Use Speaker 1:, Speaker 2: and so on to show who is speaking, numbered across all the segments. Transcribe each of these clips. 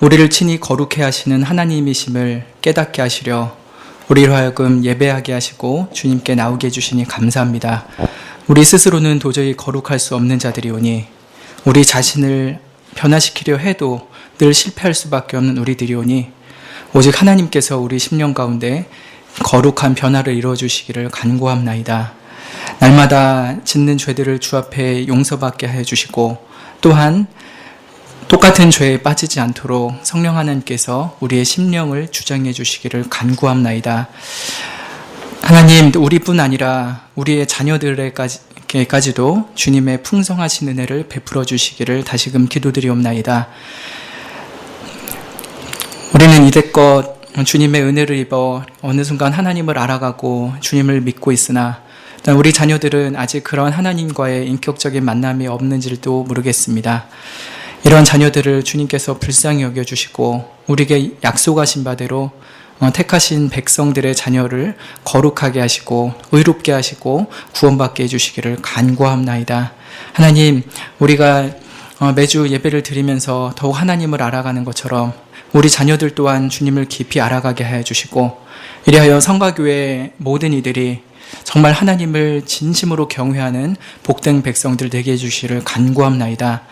Speaker 1: 우리를 친히 거룩해 하시는 하나님이심을 깨닫게 하시려 우리로 하여금 예배하게 하시고 주님께 나오게 해주시니 감사합니다. 우리 스스로는 도저히 거룩할 수 없는 자들이오니 우리 자신을 변화시키려 해도 늘 실패할 수밖에 없는 우리들이오니 오직 하나님께서 우리 심령 가운데 거룩한 변화를 이루어주시기를 간구함나이다. 날마다 짓는 죄들을 주 앞에 용서받게 하여 주시고 또한 똑같은 죄에 빠지지 않도록 성령 하나님께서 우리의 심령을 주장해 주시기를 간구함나이다. 하나님, 우리뿐 아니라 우리의 자녀들에게까지도 주님의 풍성하신 은혜를 베풀어 주시기를 다시금 기도드리옵나이다. 우리는 이제껏 주님의 은혜를 입어 어느 순간 하나님을 알아가고 주님을 믿고 있으나 우리 자녀들은 아직 그런 하나님과의 인격적인 만남이 없는지도 모르겠습니다. 이런 자녀들을 주님께서 불쌍히 여겨주시고 우리에게 약속하신 바대로 택하신 백성들의 자녀를 거룩하게 하시고 의롭게 하시고 구원받게 해주시기를 간구함나이다. 하나님, 우리가 매주 예배를 드리면서 더욱 하나님을 알아가는 것처럼 우리 자녀들 또한 주님을 깊이 알아가게 하여 주시고 이리하여 성가교회 모든 이들이 정말 하나님을 진심으로 경외하는 복된 백성들 되게 해주시기를 간구함나이다.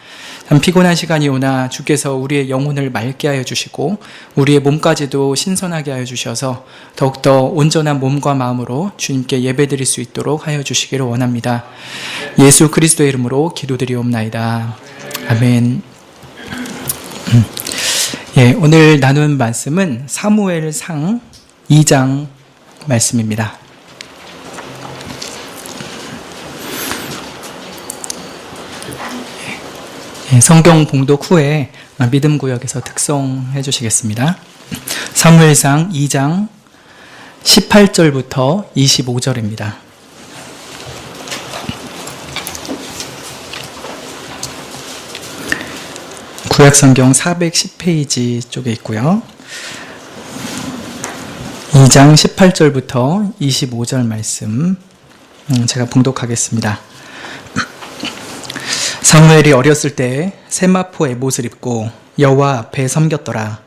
Speaker 1: 참 피곤한 시간이 오나 주께서 우리의 영혼을 맑게 하여 주시고 우리의 몸까지도 신선하게 하여 주셔서 더욱더 온전한 몸과 마음으로 주님께 예배드릴 수 있도록 하여 주시기를 원합니다. 예수 그리스도의 이름으로 기도드리옵나이다. 아멘. 오늘 나눈 말씀은 사무엘상 2장 말씀입니다. 성경 봉독 후에 믿음 구역에서 특송해 주시겠습니다. 사무엘상 2장 18절부터 25절입니다. 구약성경 410페이지 쪽에 있고요. 2장 18절부터 25절 말씀 제가 봉독하겠습니다. 사무엘이 어렸을 때 세마포 에봇을 입고 여호와 앞에 섬겼더라.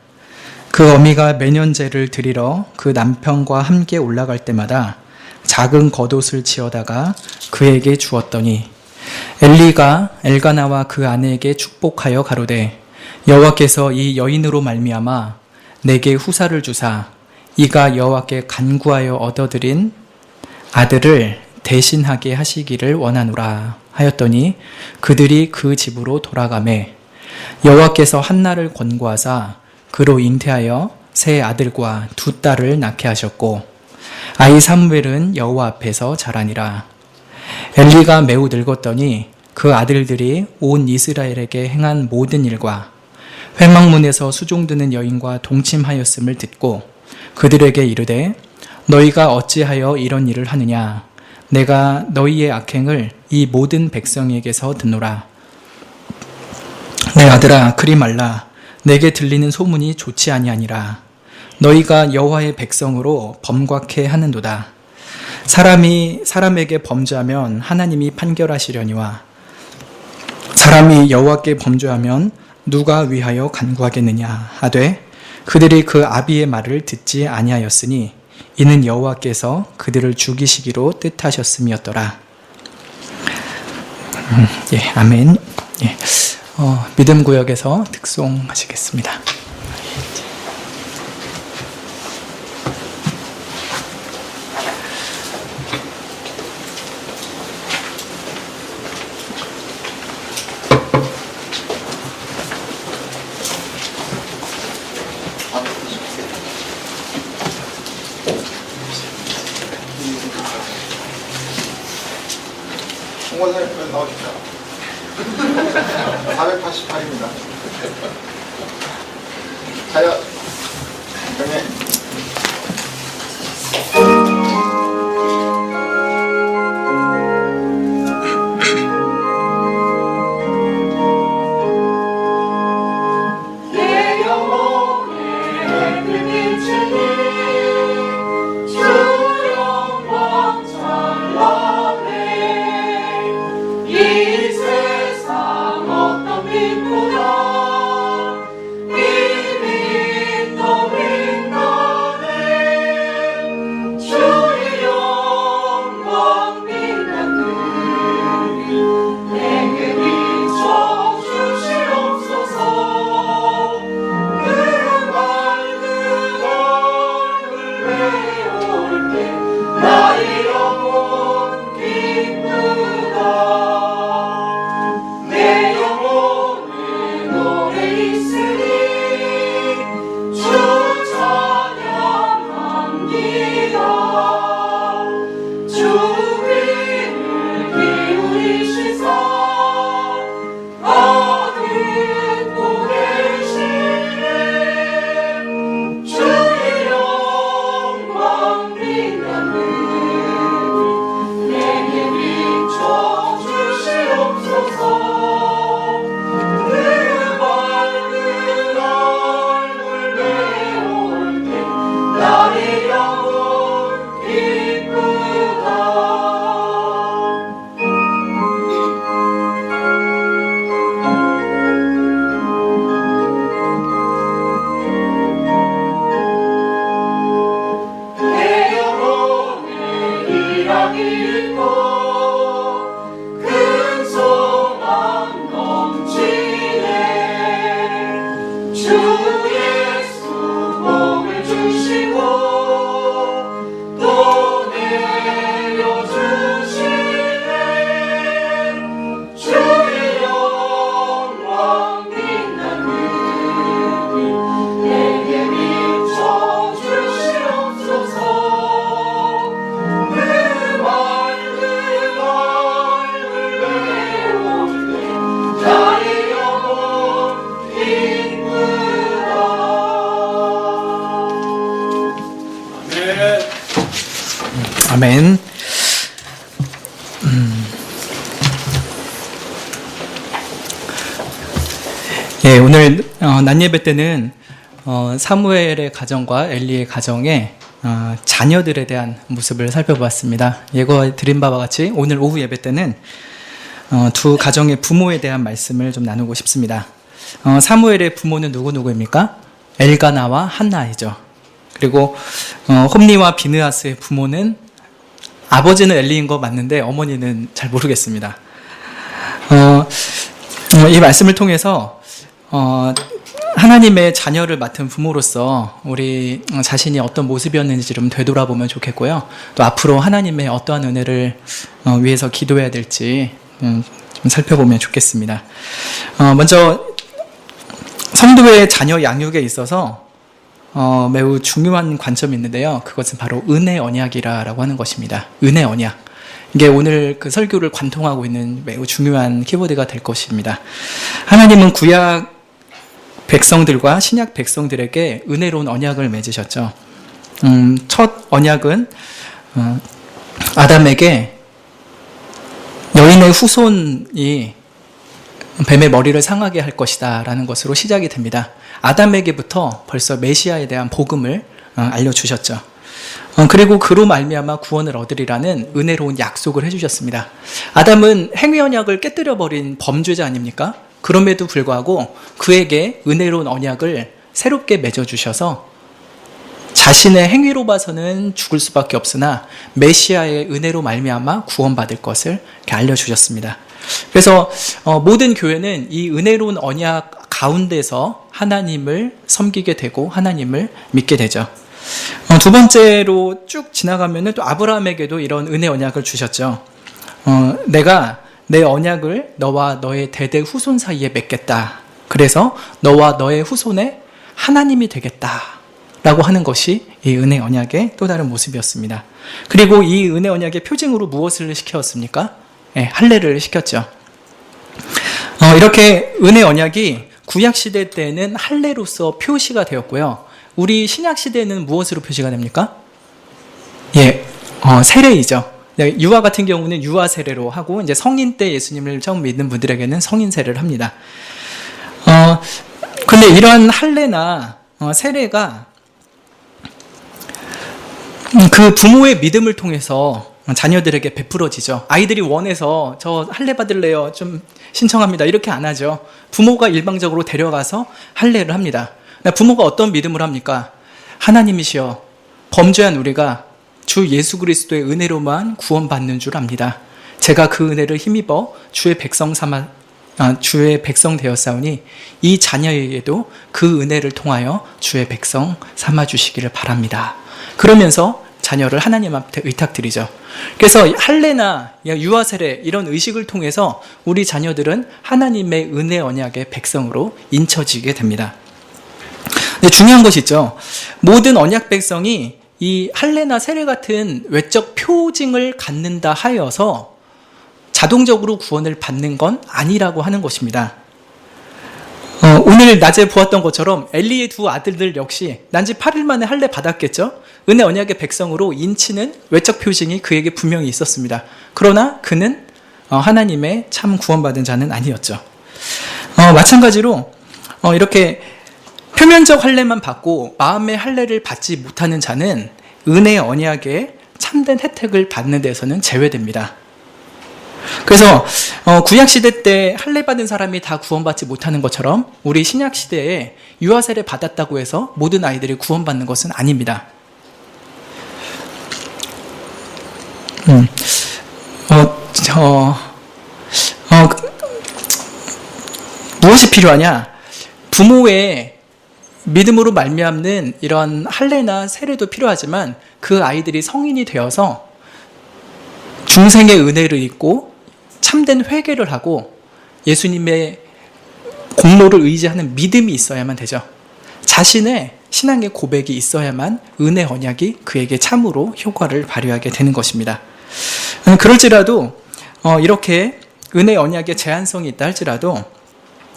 Speaker 1: 그 어미가 매년 제를 드리러 그 남편과 함께 올라갈 때마다 작은 겉옷을 지어다가 그에게 주었더니 엘리가 엘가나와 그 아내에게 축복하여 가로되 여호와께서 이 여인으로 말미암아 내게 후사를 주사 이가 여호와께 간구하여 얻어들인 아들을 대신하게 하시기를 원하노라 하였더니 그들이 그 집으로 돌아가매 여호와께서 한나를 권고하사 그로 잉태하여 세 아들과 두 딸을 낳게 하셨고 아이 사무엘은 여호와 앞에서 자라니라. 엘리가 매우 늙었더니 그 아들들이 온 이스라엘에게 행한 모든 일과 회막문에서 수종드는 여인과 동침하였음을 듣고 그들에게 이르되 너희가 어찌하여 이런 일을 하느냐. 내가 너희의 악행을 이 모든 백성에게서 듣노라. 내 아들아, 그리 말라. 내게 들리는 소문이 좋지 아니하니라. 너희가 여호와의 백성으로 범곽해 하는도다. 사람이 사람에게 범죄하면 하나님이 판결하시려니와 사람이 여호와께 범죄하면 누가 위하여 간구하겠느냐 하되 그들이 그 아비의 말을 듣지 아니하였으니 이는 여호와께서 그들을 죽이시기로 뜻하셨음이었더라. 아멘. 믿음 구역에서 특송하시겠습니다.
Speaker 2: 홍보사님 나오십시오. 488입니다. 자요. 네.
Speaker 3: 이 세상 어떤 빛보다
Speaker 1: 아멘. 예, 오늘 낮 예배 때는 사무엘의 가정과 엘리의 가정의 자녀들에 대한 모습을 살펴보았습니다. 예고 드린 바와 같이 오늘 오후 예배 때는 두 가정의 부모에 대한 말씀을 좀 나누고 싶습니다. 사무엘의 부모는 누구입니까? 엘가나와 한나이죠. 그리고 홈리와 비느하스의 부모는 아버지는 엘리인 거 맞는데 어머니는 잘 모르겠습니다. 이 말씀을 통해서 하나님의 자녀를 맡은 부모로서 우리 자신이 어떤 모습이었는지 좀 되돌아보면 좋겠고요. 또 앞으로 하나님의 어떠한 은혜를 위해서 기도해야 될지 좀 살펴보면 좋겠습니다. 먼저 성도의 자녀 양육에 있어서 매우 중요한 관점이 있는데요. 그것은 바로 은혜 언약이라고 하는 것입니다. 은혜 언약. 이게 오늘 그 설교를 관통하고 있는 매우 중요한 키워드가 될 것입니다. 하나님은 구약 백성들과 신약 백성들에게 은혜로운 언약을 맺으셨죠. 첫 언약은 아담에게 여인의 후손이 뱀의 머리를 상하게 할 것이다 라는 것으로 시작이 됩니다. 아담에게부터 벌써 메시아에 대한 복음을 알려주셨죠. 그리고 그로 말미암아 구원을 얻으리라는 은혜로운 약속을 해주셨습니다. 아담은 행위 언약을 깨뜨려버린 범죄자 아닙니까? 그럼에도 불구하고 그에게 은혜로운 언약을 새롭게 맺어주셔서 자신의 행위로 봐서는 죽을 수밖에 없으나 메시아의 은혜로 말미암아 구원받을 것을 이렇게 알려주셨습니다. 그래서 모든 교회는 이 은혜로운 언약 가운데서 하나님을 섬기게 되고 하나님을 믿게 되죠. 두 번째로 쭉 지나가면 또 아브라함에게도 이런 은혜 언약을 주셨죠. 내가 내 언약을 너와 너의 대대 후손 사이에 맺겠다. 그래서 너와 너의 후손의 하나님이 되겠다. 라고 하는 것이 이 은혜 언약의 또 다른 모습이었습니다. 그리고 이 은혜 언약의 표징으로 무엇을 시켰습니까? 할례를 시켰죠. 이렇게 은혜 언약이 구약시대 때는 할례로서 표시가 되었고요. 우리 신약시대는 무엇으로 표시가 됩니까? 세례이죠. 유아 같은 경우는 유아 세례로 하고 이제 성인 때 예수님을 처음 믿는 분들에게는 성인 세례를 합니다. 근데 이러한 할례나 세례가 그 부모의 믿음을 통해서 자녀들에게 베풀어지죠. 아이들이 원해서 저 할례 받을래요, 좀 신청합니다, 이렇게 안 하죠. 부모가 일방적으로 데려가서 할례를 합니다. 부모가 어떤 믿음을 합니까? 하나님이시여, 범죄한 우리가 주 예수 그리스도의 은혜로만 구원받는 줄 압니다. 제가 그 은혜를 힘입어 주의 백성 되었사오니 이 자녀에게도 그 은혜를 통하여 주의 백성 삼아 주시기를 바랍니다. 그러면서 자녀를 하나님 앞에 의탁드리죠. 그래서 할례나 유아 세례 이런 의식을 통해서 우리 자녀들은 하나님의 은혜 언약의 백성으로 인쳐지게 됩니다. 근데 중요한 것이 있죠. 모든 언약 백성이 이 할례나 세례 같은 외적 표징을 갖는다 하여서 자동적으로 구원을 받는 건 아니라고 하는 것입니다. 오늘 낮에 보았던 것처럼 엘리의 두 아들들 역시 난지 8일 만에 할례 받았겠죠? 은혜 언약의 백성으로 인치는 외적 표징이 그에게 분명히 있었습니다. 그러나 그는 하나님의 참 구원받은 자는 아니었죠. 마찬가지로 이렇게 표면적 할례만 받고 마음의 할례를 받지 못하는 자는 은혜 언약의 참된 혜택을 받는 데서는 제외됩니다. 그래서 구약시대 때 할례 받은 사람이 다 구원받지 못하는 것처럼 우리 신약시대에 유아세례 받았다고 해서 모든 아이들이 구원받는 것은 아닙니다. 무엇이 필요하냐? 부모의 믿음으로 말미암는 이런 할례나 세례도 필요하지만 그 아이들이 성인이 되어서 중생의 은혜를 잊고 참된 회개를 하고 예수님의 공로를 의지하는 믿음이 있어야만 되죠. 자신의 신앙의 고백이 있어야만 은혜 언약이 그에게 참으로 효과를 발휘하게 되는 것입니다. 그럴지라도 이렇게 은혜 언약의 제한성이 있다 할지라도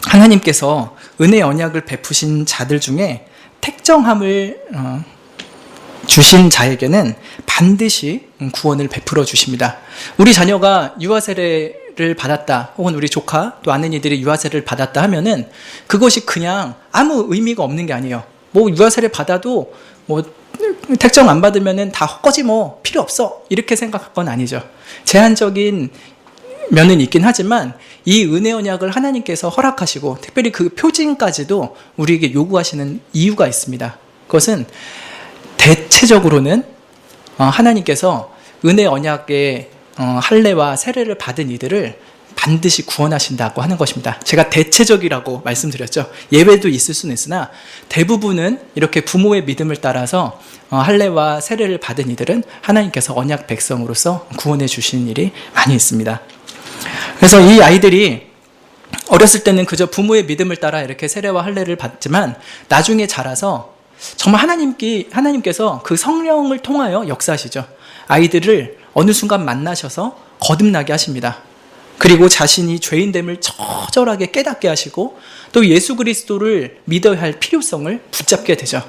Speaker 1: 하나님께서 은혜 언약을 베푸신 자들 중에 택정함을 주신 자에게는 반드시 구원을 베풀어 주십니다. 우리 자녀가 유아세례를 받았다, 혹은 우리 조카 또 아내니들이 유아세례를 받았다 하면은 그것이 그냥 아무 의미가 없는 게 아니에요. 뭐 유아세례 받아도 뭐 택정 안 받으면은 다 헛거지, 뭐 필요 없어, 이렇게 생각할 건 아니죠. 제한적인 면은 있긴 하지만 이 은혜 언약을 하나님께서 허락하시고 특별히 그 표징까지도 우리에게 요구하시는 이유가 있습니다. 그것은 대체적으로는 하나님께서 은혜 언약의 할례와 세례를 받은 이들을 반드시 구원하신다고 하는 것입니다. 제가 대체적이라고 말씀드렸죠. 예외도 있을 수는 있으나 대부분은 이렇게 부모의 믿음을 따라서 할례와 세례를 받은 이들은 하나님께서 언약 백성으로서 구원해 주시는 일이 많이 있습니다. 그래서 이 아이들이 어렸을 때는 그저 부모의 믿음을 따라 이렇게 세례와 할례를 받지만 나중에 자라서 정말 하나님께서 그 성령을 통하여 역사하시죠. 아이들을 어느 순간 만나셔서 거듭나게 하십니다. 그리고 자신이 죄인됨을 처절하게 깨닫게 하시고 또 예수 그리스도를 믿어야 할 필요성을 붙잡게 되죠.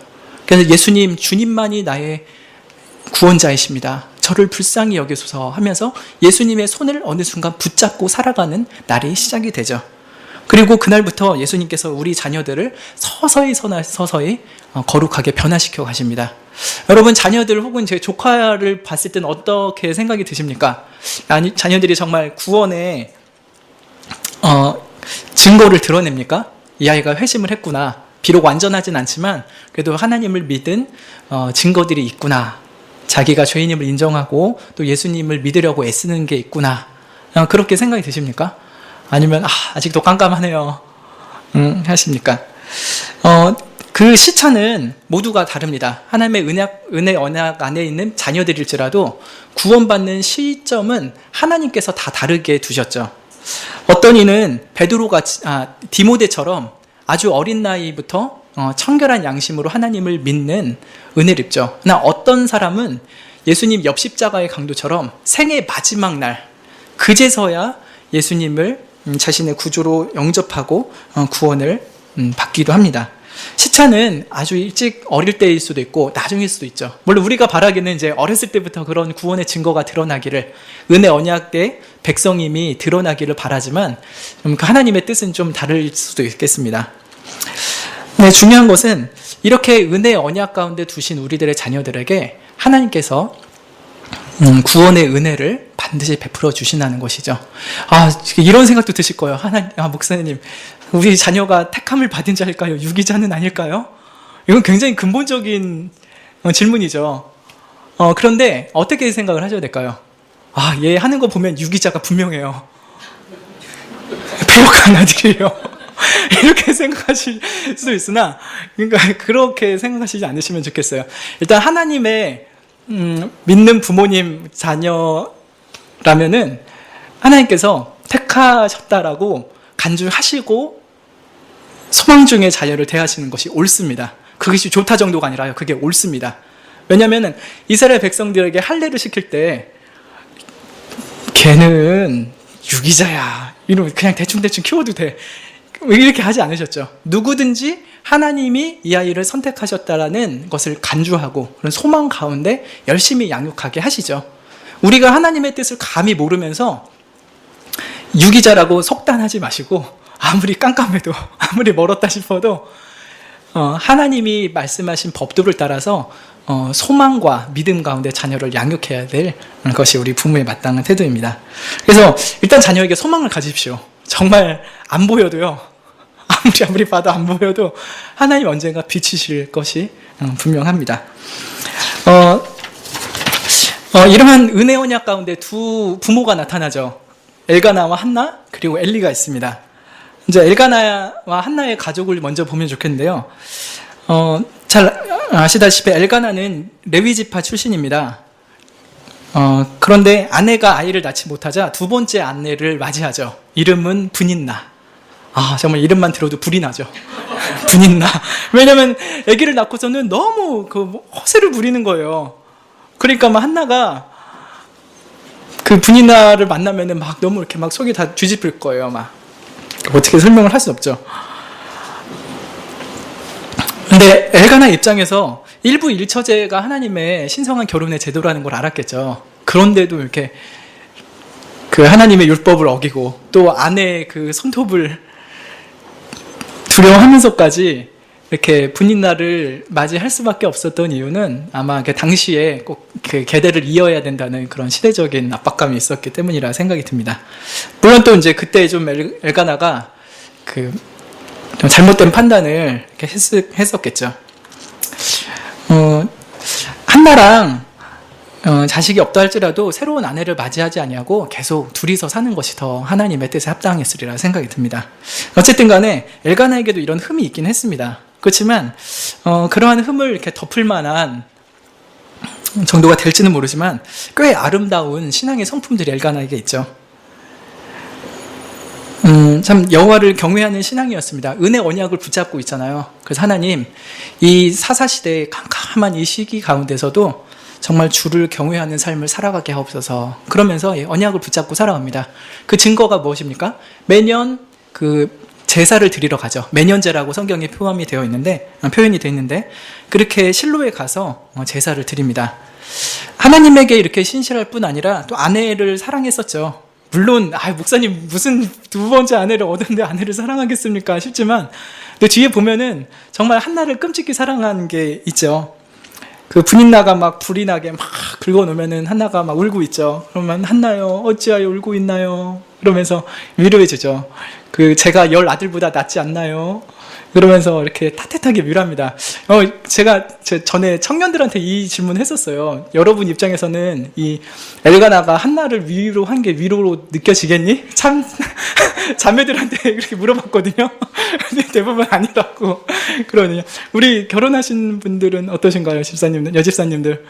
Speaker 1: 그래서 예수님, 주님만이 나의 구원자이십니다, 저를 불쌍히 여기소서 하면서 예수님의 손을 어느 순간 붙잡고 살아가는 날이 시작이 되죠. 그리고 그날부터 예수님께서 우리 자녀들을 서서히 거룩하게 변화시켜 가십니다. 여러분, 자녀들 혹은 제 조카를 봤을 때는 어떻게 생각이 드십니까? 아니, 자녀들이 정말 구원의 증거를 드러냅니까? 이 아이가 회심을 했구나, 비록 완전하진 않지만 그래도 하나님을 믿은 증거들이 있구나, 자기가 죄인임을 인정하고 또 예수님을 믿으려고 애쓰는 게 있구나, 그렇게 생각이 드십니까? 아니면 아직도 깜깜하네요 하십니까? 그 시차는 모두가 다릅니다. 하나님의 은혜 언약 안에 있는 자녀들일지라도 구원받는 시점은 하나님께서 다 다르게 두셨죠. 어떤 이는 디모데처럼 아주 어린 나이부터 청결한 양심으로 하나님을 믿는 은혜를 입죠. 그러나 어떤 사람은 예수님 옆 십자가의 강도처럼 생의 마지막 날 그제서야 예수님을 자신의 구주로 영접하고 구원을 받기도 합니다. 시차는 아주 일찍 어릴 때일 수도 있고 나중일 수도 있죠. 물론 우리가 바라기는 이제 어렸을 때부터 그런 구원의 증거가 드러나기를, 은혜 언약의 백성임이 드러나기를 바라지만 그 하나님의 뜻은 좀 다를 수도 있겠습니다. 네, 중요한 것은 이렇게 은혜 언약 가운데 두신 우리들의 자녀들에게 하나님께서 구원의 은혜를 반드시 베풀어 주신다는 것이죠. 이런 생각도 드실 거예요. 목사님, 우리 자녀가 택함을 받은 자일까요? 유기자는 아닐까요? 이건 굉장히 근본적인 질문이죠. 그런데 어떻게 생각을 하셔야 될까요? 얘 하는 거 보면 유기자가 분명해요. 배역한 아들이에요. 이렇게 생각하실 수도 있으나, 그러니까 그렇게 생각하시지 않으시면 좋겠어요. 일단 하나님의 믿는 부모님 자녀라면은 하나님께서 택하셨다라고 간주하시고 소망 중의 자녀를 대하시는 것이 옳습니다. 그것이 좋다 정도가 아니라요, 그게 옳습니다. 왜냐하면 이스라엘 백성들에게 할례를 시킬 때 걔는 유기자야, 이러면 그냥 대충 키워도 돼, 이렇게 하지 않으셨죠. 누구든지 하나님이 이 아이를 선택하셨다라는 것을 간주하고 그런 소망 가운데 열심히 양육하게 하시죠. 우리가 하나님의 뜻을 감히 모르면서 유기자라고 속단하지 마시고, 아무리 깜깜해도 아무리 멀었다 싶어도 하나님이 말씀하신 법도를 따라서 소망과 믿음 가운데 자녀를 양육해야 될 것이 우리 부모의 마땅한 태도입니다. 그래서 일단 자녀에게 소망을 가지십시오. 정말 안 보여도요, 아무리 봐도 안 보여도 하나님 언젠가 비치실 것이 분명합니다. 이러한 은혜 언약 가운데 두 부모가 나타나죠. 엘가나와 한나, 그리고 엘리가 있습니다. 이제 엘가나와 한나의 가족을 먼저 보면 좋겠는데요. 잘 아시다시피 엘가나는 레위 지파 출신입니다. 그런데 아내가 아이를 낳지 못하자 두 번째 아내를 맞이하죠. 이름은 분인나. 정말 이름만 들어도 불이 나죠. 분인나. 왜냐면 아기를 낳고서는 너무 허세를 부리는 거예요. 그러니까 한나가 그 분인나를 만나면은 너무 이렇게 속이 다 뒤집힐 거예요. 어떻게 설명을 할 수 없죠. 근데 엘가나 입장에서 일부 일처제가 하나님의 신성한 결혼의 제도라는 걸 알았겠죠. 그런데도 이렇게 그 하나님의 율법을 어기고 또 아내의 그 손톱을 두려워하면서까지 이렇게 분인날을 맞이할 수밖에 없었던 이유는 아마 그 당시에 꼭 그 계대를 이어야 된다는 그런 시대적인 압박감이 있었기 때문이라 생각이 듭니다. 물론 또 이제 그때 좀 엘가나가 그 좀 잘못된 판단을 이렇게 했었겠죠. 한나랑 자식이 없다 할지라도 새로운 아내를 맞이하지 아니하고 계속 둘이서 사는 것이 더 하나님의 뜻에 합당했으리라 생각이 듭니다. 어쨌든 간에 엘가나에게도 이런 흠이 있긴 했습니다. 그렇지만 그러한 흠을 이렇게 덮을 만한 정도가 될지는 모르지만 꽤 아름다운 신앙의 성품들이 엘가나에게 있죠. 참 여호와를 경외하는 신앙이었습니다. 은혜 언약을 붙잡고 있잖아요. 그래서 하나님, 이 사사시대의 캄캄한 이 시기 가운데서도 정말 주를 경외하는 삶을 살아가게 하옵소서. 그러면서 언약을 붙잡고 살아갑니다. 그 증거가 무엇입니까? 매년 그 제사를 드리러 가죠. 매년제라고 성경에 표현이 되어 있는데 그렇게 실로에 가서 제사를 드립니다. 하나님에게 이렇게 신실할 뿐 아니라 또 아내를 사랑했었죠. 물론 목사님 무슨 두 번째 아내를 얻었는데 아내를 사랑하겠습니까 싶지만 또 뒤에 보면은 정말 한나를 끔찍히 사랑한 게 있죠. 그 분인나가 막 불이 나게 막 긁어놓으면은 한나가 막 울고 있죠. 그러면 한나요 어찌하여 울고 있나요? 그러면서 위로해 주죠. 그 제가 10 아들보다 낫지 않나요? 그러면서 이렇게 따뜻하게 위로합니다. 제가 전에 청년들한테 이 질문 했었어요. 여러분 입장에서는 이 엘가나가 한나를 위로한 게 위로로 느껴지겠니? 참 자매들한테 그렇게 물어봤거든요. 근데 대부분 아니라고 그러거든요. 우리 결혼하신 분들은 어떠신가요? 집사님들, 여집사님들.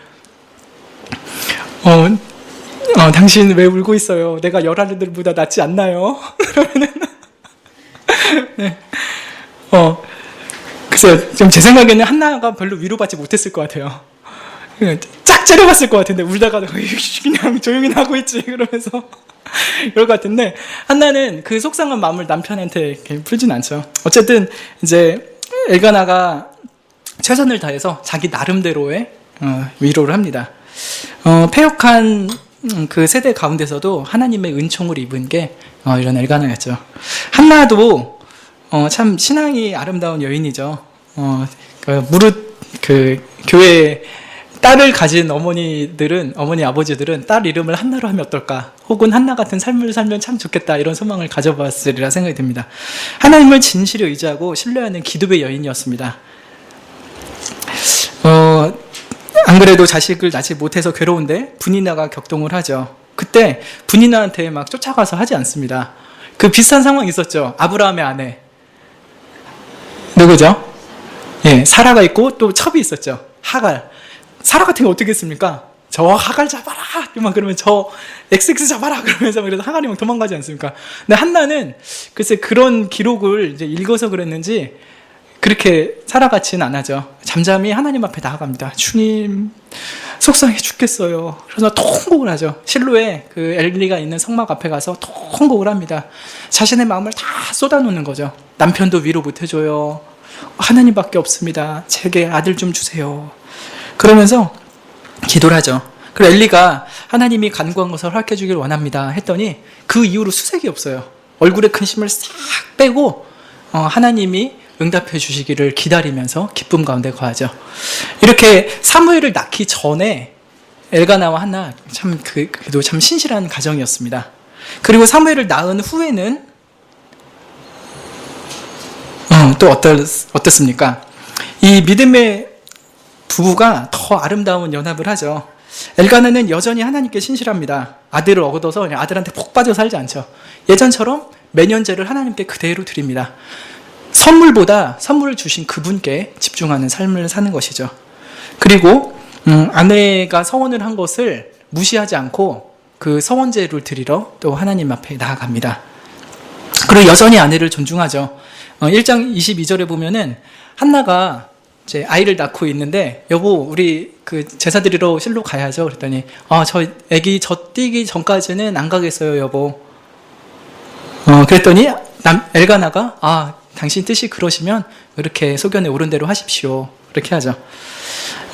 Speaker 1: 당신 왜 울고 있어요? 내가 10 아들보다 낫지 않나요? 그러면은 네. 글쎄요, 좀 제 생각에는 한나가 별로 위로받지 못했을 것 같아요. 짝 째려봤을 것 같은데, 울다가 그냥 조용히 하고 있지, 그러면서. 그럴 것 같은데, 한나는 그 속상한 마음을 남편한테 이렇게 풀진 않죠. 어쨌든, 이제, 엘가나가 최선을 다해서 자기 나름대로의 위로를 합니다. 패역한 그 세대 가운데서도 하나님의 은총을 입은 게 이런 엘가나였죠. 한나도 참 신앙이 아름다운 여인이죠. 무릇 그 교회 딸을 가진 어머니 아버지들은 딸 이름을 한나로 하면 어떨까? 혹은 한나 같은 삶을 살면 참 좋겠다 이런 소망을 가져봤으리라 생각이 듭니다. 하나님을 진실히 의지하고 신뢰하는 기도의 여인이었습니다. 안 그래도 자식을 낳지 못해서 괴로운데 분이나가 격동을 하죠. 그때 분이나한테 막 쫓아가서 하지 않습니다. 그 비슷한 상황이 있었죠. 아브라함의 아내. 누구죠? 예, 사라가 있고 또 첩이 있었죠. 하갈. 사라 같은 거 어떻게 했습니까? 저 하갈 잡아라! 막 그러면 저 XX 잡아라! 그러면서 그래서 하갈이 막 도망가지 않습니까? 근데 한나는 글쎄 그런 기록을 이제 읽어서 그랬는지 그렇게 사라같이는 안 하죠. 잠잠히 하나님 앞에 나아갑니다. 주님, 속상해 죽겠어요. 그래서 통곡을 하죠. 실로에 그 엘리가 있는 성막 앞에 가서 통곡을 합니다. 자신의 마음을 다 쏟아놓는 거죠. 남편도 위로 못 해줘요. 하나님밖에 없습니다. 제게 아들 좀 주세요. 그러면서 기도를 하죠. 그리고 엘리가 하나님이 간구한 것을 허락해 주길 원합니다 했더니 그 이후로 수색이 없어요. 얼굴에 근심을 싹 빼고 하나님이 응답해 주시기를 기다리면서 기쁨 가운데 거하죠. 이렇게 사무엘을 낳기 전에 엘가나와 한나 그래도 참 신실한 가정이었습니다. 그리고 사무엘을 낳은 후에는 또 어떻습니까? 이 믿음의 부부가 더 아름다운 연합을 하죠. 엘가나는 여전히 하나님께 신실합니다. 아들을 얻어서 그냥 아들한테 푹 빠져 살지 않죠. 예전처럼 매년제를 하나님께 그대로 드립니다. 선물보다 선물을 주신 그분께 집중하는 삶을 사는 것이죠. 그리고 아내가 서원을 한 것을 무시하지 않고 그 서원제를 드리러 또 하나님 앞에 나아갑니다. 그리고 여전히 아내를 존중하죠. 1장 22절에 보면은 한나가 이제 아이를 낳고 있는데 여보 우리 그 제사 드리러 실로 가야죠. 그랬더니 저 애기 뛰기 전까지는 안 가겠어요 여보. 그랬더니 엘가나가 당신 뜻이 그러시면 이렇게 소견에 오른 대로 하십시오. 이렇게 하죠.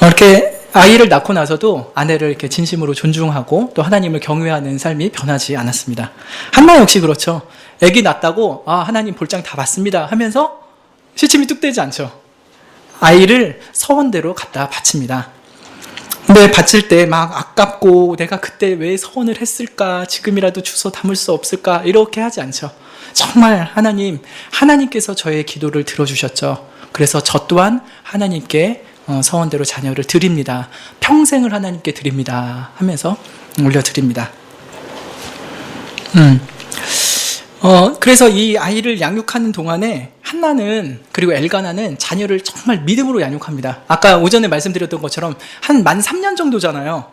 Speaker 1: 이렇게 아이를 낳고 나서도 아내를 이렇게 진심으로 존중하고 또 하나님을 경외하는 삶이 변하지 않았습니다. 한나 역시 그렇죠. 아기 낳았다고 하나님 볼장 다 봤습니다 하면서 시침이 뚝 떼지 않죠. 아이를 서원대로 갖다 바칩니다. 근데 바칠 때 막 아깝고 내가 그때 왜 서원을 했을까, 지금이라도 주워 담을 수 없을까, 이렇게 하지 않죠. 정말 하나님께서 저의 기도를 들어주셨죠. 그래서 저 또한 하나님께 서원대로 자녀를 드립니다. 평생을 하나님께 드립니다 하면서 올려드립니다. 그래서 이 아이를 양육하는 동안에 한나는, 그리고 엘가나는 자녀를 정말 믿음으로 양육합니다. 아까 오전에 말씀드렸던 것처럼 만 3년 정도잖아요.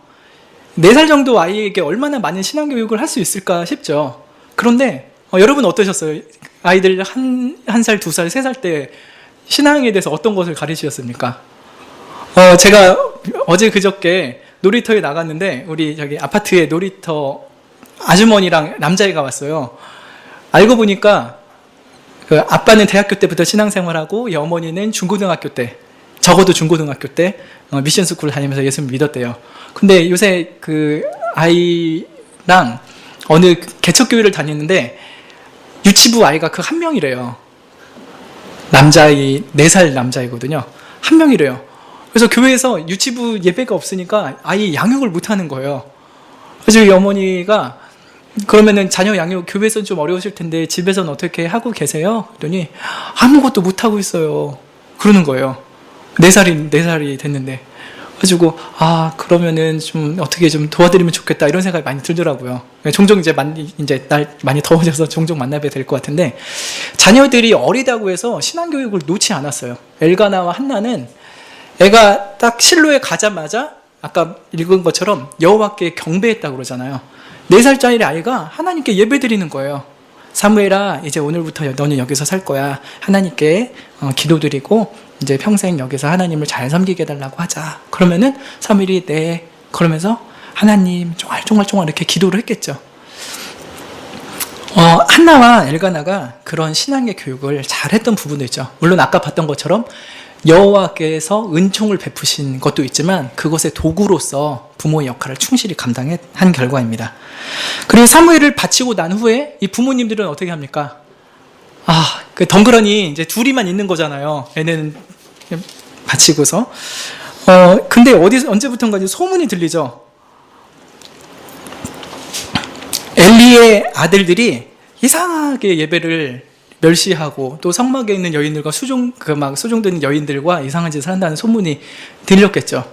Speaker 1: 4살 정도 아이에게 얼마나 많은 신앙교육을 할 수 있을까 싶죠. 그런데 여러분 어떠셨어요? 아이들 1살, 2살, 3살 때 신앙에 대해서 어떤 것을 가르치셨습니까? 제가 어제 그저께 놀이터에 나갔는데 우리 저기 아파트에 놀이터 아주머니랑 남자애가 왔어요. 알고 보니까 그 아빠는 대학교 때부터 신앙생활하고 이 어머니는 중고등학교 때, 적어도 중고등학교 때 미션스쿨 다니면서 예수를 믿었대요. 근데 요새 그 아이랑 어느 개척교회를 다니는데 유치부 아이가 그 한 명이래요. 남자아이, 4살 남자이거든요. 한 명이래요. 그래서 교회에서 유치부 예배가 없으니까 아이 양육을 못하는 거예요. 그래서 이 어머니가 그러면은 자녀 양육, 교회에서는 좀 어려우실 텐데 집에서는 어떻게 하고 계세요? 그랬더니 아무것도 못하고 있어요. 그러는 거예요. 4살이 됐는데. 그래가지고 그러면은 좀 어떻게 좀 도와드리면 좋겠다 이런 생각이 많이 들더라고요. 종종 이제 날 많이 더워져서 종종 만나게 될 것 같은데, 자녀들이 어리다고 해서 신앙교육을 놓지 않았어요. 엘가나와 한나는 애가 딱 실로에 가자마자 아까 읽은 것처럼 여호와께 경배했다고 그러잖아요. 4살짜리 아이가 하나님께 예배드리는 거예요. 사무엘아, 이제 오늘부터 너는 여기서 살 거야. 하나님께 기도드리고 이제 평생 여기서 하나님을 잘 섬기게 해달라고 하자. 그러면은 사무엘이 네, 그러면서 하나님 쫑알쫑알 이렇게 기도를 했겠죠. 한나와 엘가나가 그런 신앙의 교육을 잘했던 부분도 있죠. 물론 아까 봤던 것처럼 여호와께서 은총을 베푸신 것도 있지만 그것의 도구로서 부모의 역할을 충실히 감당한 결과입니다. 그리고 사무엘을 바치고 난 후에 이 부모님들은 어떻게 합니까? 그 덩그러니 이제 둘이만 있는 거잖아요. 애는 바치고서. 근데 언제부턴가 이제 소문이 들리죠. 엘리의 아들들이 이상하게 예배를 멸시하고 또 성막에 있는 여인들과 수종되는 여인들과 이상한 짓을 한다는 소문이 들렸겠죠.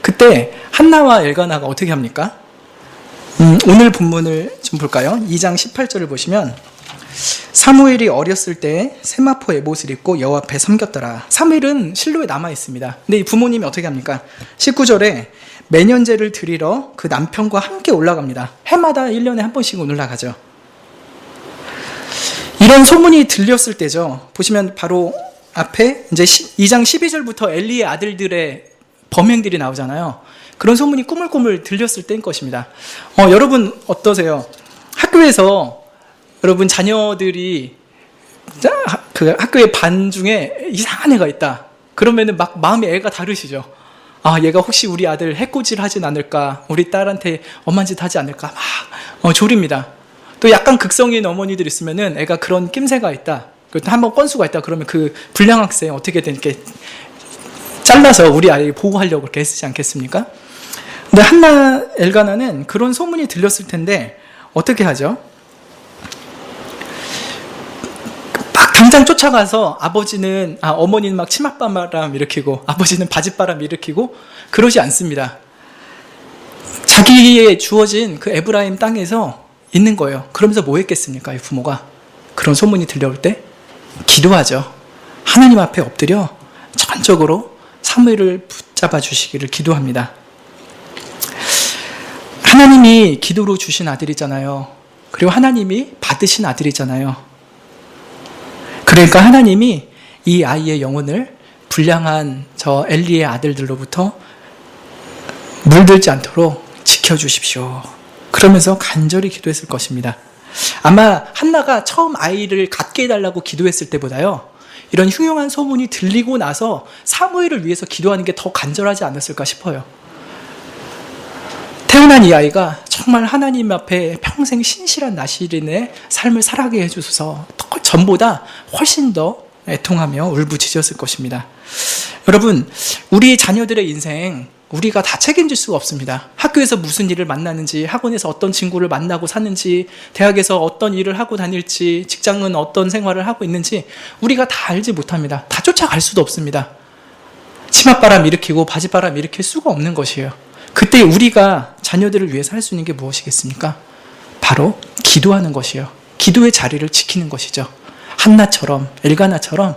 Speaker 1: 그때 한나와 엘가나가 어떻게 합니까? 오늘 본문을 좀 볼까요? 2장 18절을 보시면 사무엘이 어렸을 때 세마포 에봇을 입고 여호와 앞에 섬겼더라. 사무엘은 실로에 남아 있습니다. 근데 이 부모님이 어떻게 합니까? 19절에 매년제를 드리러 그 남편과 함께 올라갑니다. 해마다 1년에 한 번씩은 올라가죠. 이런 소문이 들렸을 때죠. 보시면 바로 앞에 이제 2장 12절부터 엘리의 아들들의 범행들이 나오잖아요. 그런 소문이 꾸물꾸물 들렸을 때인 것입니다. 여러분 어떠세요? 학교에서 여러분 자녀들이 그 학교의 반 중에 이상한 애가 있다. 그러면은 막 마음이 애가 다르시죠. 얘가 혹시 우리 아들 해코지를 하진 않을까? 우리 딸한테 엄한 짓 하지 않을까? 막 졸입니다. 또 약간 극성인 어머니들 있으면은 애가 그런 낌새가 있다. 한번 건수가 있다. 그러면 그 불량 학생 어떻게든 이렇게 잘라서 우리 아이 보호하려고 그렇게 애쓰지 않겠습니까? 근데 한나, 엘가나는 그런 소문이 들렸을 텐데 어떻게 하죠? 막 당장 쫓아가서 어머니는 막 치맛바람 일으키고 아버지는 바짓바람 일으키고 그러지 않습니다. 자기의 주어진 그 에브라임 땅에서 있는 거예요. 그러면서 뭐 했겠습니까? 이 부모가 그런 소문이 들려올 때 기도하죠. 하나님 앞에 엎드려 전적으로 사무엘을 붙잡아 주시기를 기도합니다. 하나님이 기도로 주신 아들이잖아요. 그리고 하나님이 받으신 아들이잖아요. 그러니까 하나님이 이 아이의 영혼을 불량한 저 엘리의 아들들로부터 물들지 않도록 지켜주십시오. 그러면서 간절히 기도했을 것입니다. 아마 한나가 처음 아이를 갖게 해달라고 기도했을 때보다요, 이런 흉흉한 소문이 들리고 나서 사무엘을 위해서 기도하는 게 더 간절하지 않았을까 싶어요. 태어난 이 아이가 정말 하나님 앞에 평생 신실한 나시린의 삶을 살아가게 해주셔서 전보다 훨씬 더 애통하며 울부짖었을 것입니다. 여러분, 우리 자녀들의 인생 우리가 다 책임질 수가 없습니다. 학교에서 무슨 일을 만나는지, 학원에서 어떤 친구를 만나고 사는지, 대학에서 어떤 일을 하고 다닐지, 직장은 어떤 생활을 하고 있는지 우리가 다 알지 못합니다. 다 쫓아갈 수도 없습니다. 치맛바람 일으키고 바지바람 일으킬 수가 없는 것이에요. 그때 우리가 자녀들을 위해서 할 수 있는 게 무엇이겠습니까? 바로 기도하는 것이에요. 기도의 자리를 지키는 것이죠. 한나처럼, 엘가나처럼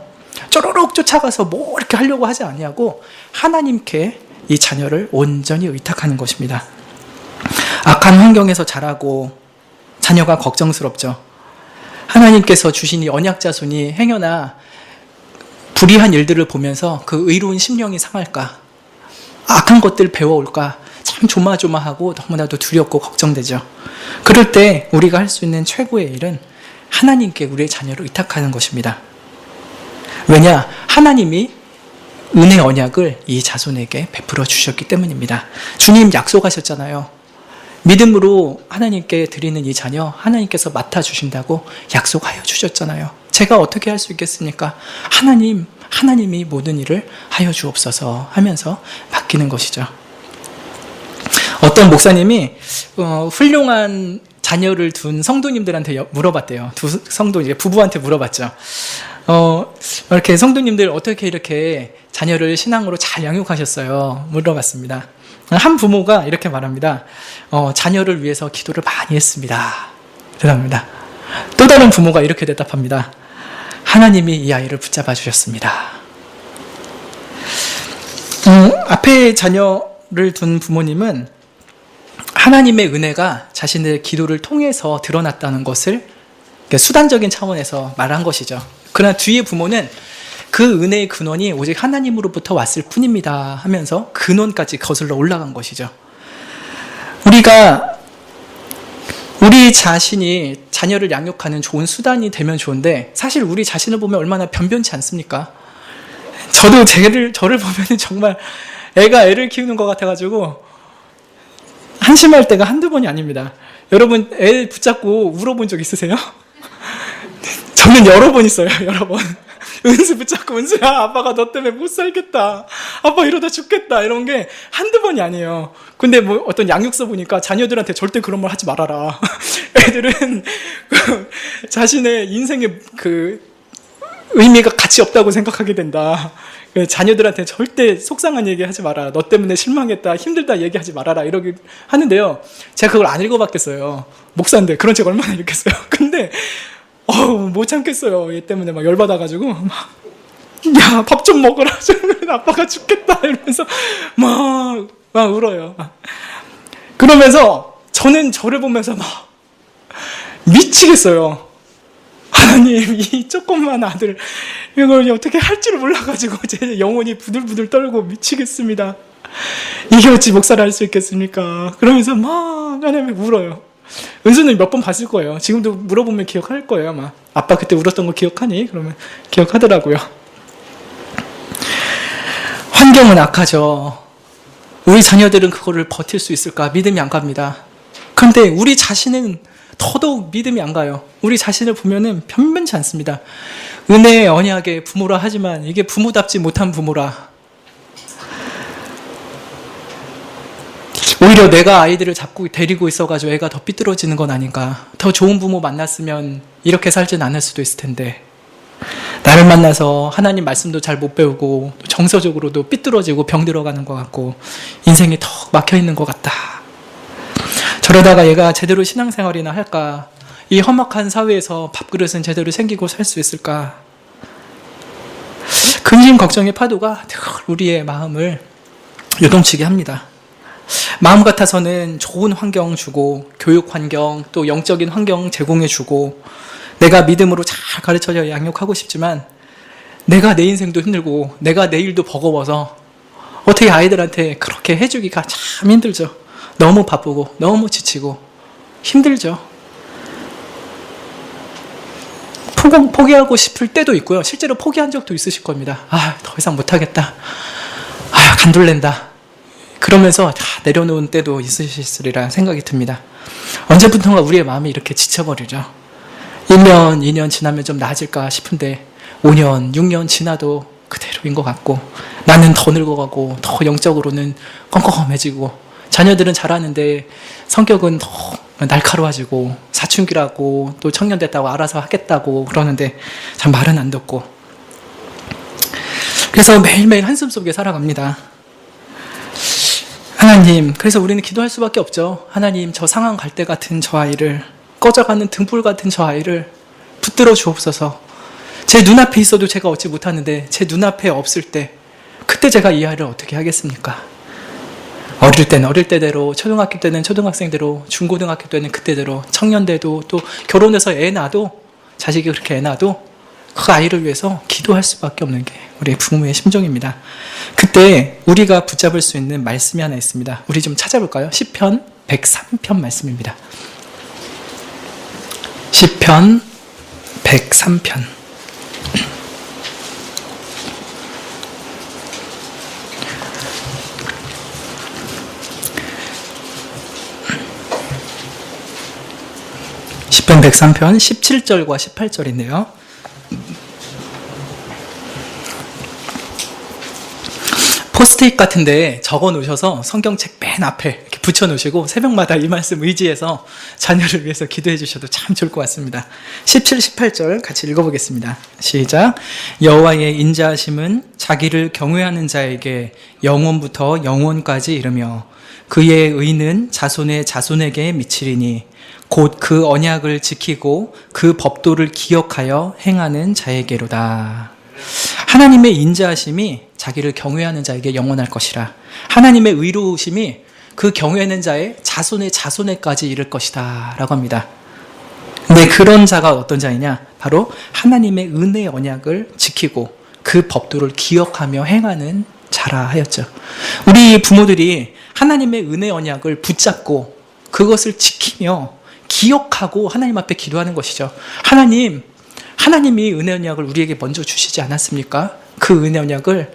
Speaker 1: 쪼르륵 쫓아가서 뭐 이렇게 하려고 하지 아니하고 하나님께 이 자녀를 온전히 의탁하는 것입니다. 악한 환경에서 자라고 자녀가 걱정스럽죠. 하나님께서 주신 이 언약 자손이 행여나 불의한 일들을 보면서 그 의로운 심령이 상할까, 악한 것들 배워올까 참 조마조마하고 너무나도 두렵고 걱정되죠. 그럴 때 우리가 할 수 있는 최고의 일은 하나님께 우리의 자녀를 의탁하는 것입니다. 왜냐? 하나님이 은혜 언약을 이 자손에게 베풀어 주셨기 때문입니다. 주님 약속하셨잖아요. 믿음으로 하나님께 드리는 이 자녀 하나님께서 맡아주신다고 약속하여 주셨잖아요. 제가 어떻게 할 수 있겠습니까? 하나님이 모든 일을 하여 주옵소서 하면서 맡기는 것이죠. 어떤 목사님이 훌륭한 자녀를 둔 성도님들한테 물어봤대요. 두 성도 이제 부부한테 물어봤죠. 이렇게 성도님들 어떻게 이렇게 자녀를 신앙으로 잘 양육하셨어요? 물어봤습니다. 한 부모가 이렇게 말합니다. 자녀를 위해서 기도를 많이 했습니다. 대답합니다. 또 다른 부모가 이렇게 대답합니다. 하나님이 이 아이를 붙잡아 주셨습니다. 앞에 자녀를 둔 부모님은 하나님의 은혜가 자신의 기도를 통해서 드러났다는 것을 수단적인 차원에서 말한 것이죠. 그러나 뒤에 부모는 그 은혜의 근원이 오직 하나님으로부터 왔을 뿐입니다 하면서 근원까지 거슬러 올라간 것이죠. 우리가 우리 자신이 자녀를 양육하는 좋은 수단이 되면 좋은데 사실 우리 자신을 보면 얼마나 변변치 않습니까? 저도 저를 보면 정말 애가 애를 키우는 것 같아가지고 한심할 때가 한두 번이 아닙니다. 여러분 애 붙잡고 울어본 적 있으세요? 저는 여러 번 있어요. 여러 번. 은수 붙잡고 은수야 아빠가 너 때문에 못 살겠다. 아빠 이러다 죽겠다. 이런 게 한두 번이 아니에요. 근데 뭐 어떤 양육서 보니까 자녀들한테 절대 그런 말 하지 말아라. 애들은 자신의 인생의 그 의미가 가치 없다고 생각하게 된다. 자녀들한테 절대 속상한 얘기 하지 마라. 너 때문에 실망했다, 힘들다 얘기하지 말아라. 이러기 하는데요. 제가 그걸 안 읽어봤겠어요. 목사인데 그런 책 얼마나 읽겠어요. 근데 못 참겠어요. 얘 때문에 막 열받아가지고 야, 밥 좀 먹어라. 아빠가 죽겠다. 이러면서 막 울어요. 그러면서 저는 저를 보면서 막 미치겠어요. 하나님, 이 조그만 아들 이걸 어떻게 할 줄 몰라가지고 제 영혼이 부들부들 떨고 미치겠습니다. 이게 어찌 목사를 할 수 있겠습니까? 그러면서 막 하나님 울어요. 은수는 몇 번 봤을 거예요. 지금도 물어보면 기억할 거예요. 아마 아빠 그때 울었던 거 기억하니? 그러면 기억하더라고요. 환경은 악하죠. 우리 자녀들은 그거를 버틸 수 있을까? 믿음이 안 갑니다. 그런데 우리 자신은 더더욱 믿음이 안 가요. 우리 자신을 보면은 변변치 않습니다. 은혜의 언약의 부모라 하지만 이게 부모답지 못한 부모라. 오히려 내가 아이들을 잡고 데리고 있어가지고 애가 더 삐뚤어지는 건 아닌가. 더 좋은 부모 만났으면 이렇게 살진 않을 수도 있을 텐데 나를 만나서 하나님 말씀도 잘 못 배우고 정서적으로도 삐뚤어지고 병들어가는 것 같고 인생이 턱 막혀있는 것 같다. 저러다가 얘가 제대로 신앙생활이나 할까? 이 험악한 사회에서 밥그릇은 제대로 챙기고 살 수 있을까? 근심 걱정의 파도가 늘 우리의 마음을 요동치게 합니다. 마음 같아서는 좋은 환경 주고 교육 환경 또 영적인 환경 제공해 주고 내가 믿음으로 잘 가르쳐져 양육하고 싶지만 내가 내 인생도 힘들고 내가 내일도 버거워서 어떻게 아이들한테 그렇게 해주기가 참 힘들죠. 너무 바쁘고 너무 지치고 힘들죠. 포기하고 싶을 때도 있고요. 실제로 포기한 적도 있으실 겁니다. 더 이상 못하겠다. 간돌랜다. 그러면서 다 내려놓은 때도 있으시리라 생각이 듭니다. 언제부턴가 우리의 마음이 이렇게 지쳐버리죠. 1년, 2년 지나면 좀 나아질까 싶은데 5년, 6년 지나도 그대로인 것 같고 나는 더 늙어가고 더 영적으로는 껌껌해지고 자녀들은 잘하는데 성격은 더 날카로워지고 사춘기라고 또 청년 됐다고 알아서 하겠다고 그러는데 참 말은 안 듣고 그래서 매일매일 한숨 속에 살아갑니다. 하나님, 그래서 우리는 기도할 수밖에 없죠. 하나님, 저 상한 갈대 같은 저 아이를, 꺼져가는 등불 같은 저 아이를 붙들어 주옵소서. 제 눈앞에 있어도 제가 얻지 못하는데 제 눈앞에 없을 때 그때 제가 이 아이를 어떻게 하겠습니까? 어릴 때는 어릴 때대로, 초등학교 때는 초등학생대로, 중고등학교 때는 그때대로, 청년 때도 또 결혼해서 애 낳아도, 자식이 그렇게 애 낳아도 그 아이를 위해서 기도할 수밖에 없는 게 우리 부모의 심정입니다. 그때 우리가 붙잡을 수 있는 말씀이 하나 있습니다. 우리 좀 찾아볼까요? 시편 103편 말씀입니다. 시편 103편. 시편 103편 17절과 18절인데요. 포스트잇 같은데 적어 놓으셔서 성경책 맨 앞에 이렇게 붙여 놓으시고 새벽마다 이 말씀 의지해서 자녀를 위해서 기도해 주셔도 참 좋을 것 같습니다. 17, 18절 같이 읽어보겠습니다. 시작. 여호와의 인자하심은 자기를 경외하는 자에게 영원부터 영원까지 이르며 그의 의는 자손의 자손에게 미치리니 곧 그 언약을 지키고 그 법도를 기억하여 행하는 자에게로다. 하나님의 인자하심이 자기를 경외하는 자에게 영원할 것이라. 하나님의 의로우심이 그 경외하는 자의 자손의 자손에까지 이를 것이다 라고 합니다. 근데 그런 자가 어떤 자이냐? 바로 하나님의 은혜의 언약을 지키고 그 법도를 기억하며 행하는 자라 하였죠. 우리 부모들이 하나님의 은혜 언약을 붙잡고 그것을 지키며 기억하고 하나님 앞에 기도하는 것이죠. 하나님이 은혜 언약을 우리에게 먼저 주시지 않았습니까? 그 은혜 언약을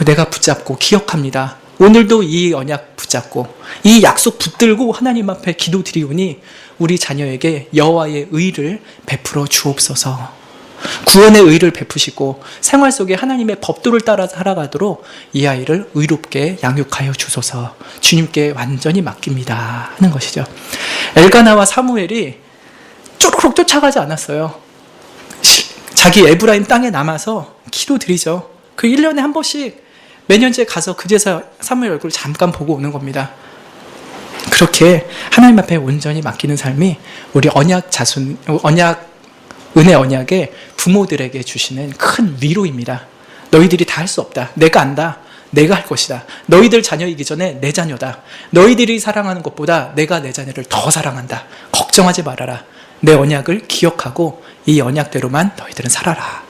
Speaker 1: 내가 붙잡고 기억합니다. 오늘도 이 언약 붙잡고 이 약속 붙들고 하나님 앞에 기도드리오니 우리 자녀에게 여호와의 의를 베풀어 주옵소서. 구원의 의를 베푸시고 생활 속에 하나님의 법도를 따라 살아가도록 이 아이를 의롭게 양육하여 주소서. 주님께 완전히 맡깁니다 하는 것이죠. 엘가나와 사무엘이 쪼르륵 쫓아가지 않았어요. 자기 에브라임 땅에 남아서 기도드리죠. 그 1년에 한 번씩 매년째 가서 그제서 사무엘 얼굴을 잠깐 보고 오는 겁니다. 그렇게 하나님 앞에 온전히 맡기는 삶이 우리 은혜 언약의 부모들에게 주시는 큰 위로입니다. 너희들이 다 할 수 없다. 내가 안다. 내가 할 것이다. 너희들 자녀이기 전에 내 자녀다. 너희들이 사랑하는 것보다 내가 내 자녀를 더 사랑한다. 걱정하지 말아라. 내 언약을 기억하고 이 언약대로만 너희들은 살아라.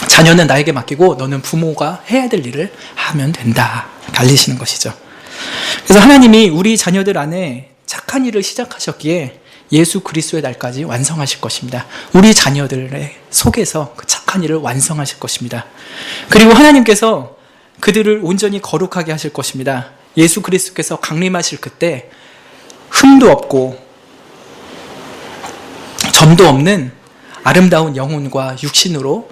Speaker 1: 자녀는 나에게 맡기고 너는 부모가 해야 될 일을 하면 된다. 알리시는 것이죠. 그래서 하나님이 우리 자녀들 안에 착한 일을 시작하셨기에 예수 그리스도의 날까지 완성하실 것입니다. 우리 자녀들의 속에서 그 착한 일을 완성하실 것입니다. 그리고 하나님께서 그들을 온전히 거룩하게 하실 것입니다. 예수 그리스도께서 강림하실 그때 흠도 없고 점도 없는 아름다운 영혼과 육신으로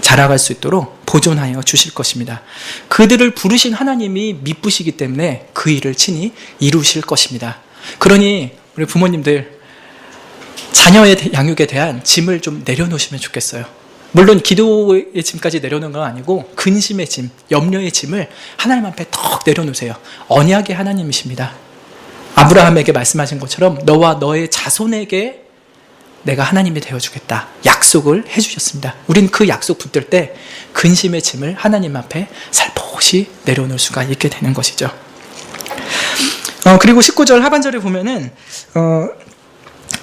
Speaker 1: 자라갈 수 있도록 보존하여 주실 것입니다. 그들을 부르신 하나님이 미쁘시기 때문에 그 일을 친히 이루실 것입니다. 그러니 우리 부모님들 자녀의 양육에 대한 짐을 좀 내려놓으시면 좋겠어요. 물론 기도의 짐까지 내려놓는 건 아니고 근심의 짐, 염려의 짐을 하나님 앞에 턱 내려놓으세요. 언약의 하나님이십니다. 아브라함에게 말씀하신 것처럼 너와 너의 자손에게 내가 하나님이 되어주겠다 약속을 해주셨습니다. 우린 그 약속 붙들 때 근심의 짐을 하나님 앞에 살포시 내려놓을 수가 있게 되는 것이죠. 그리고 19절 하반절에 보면은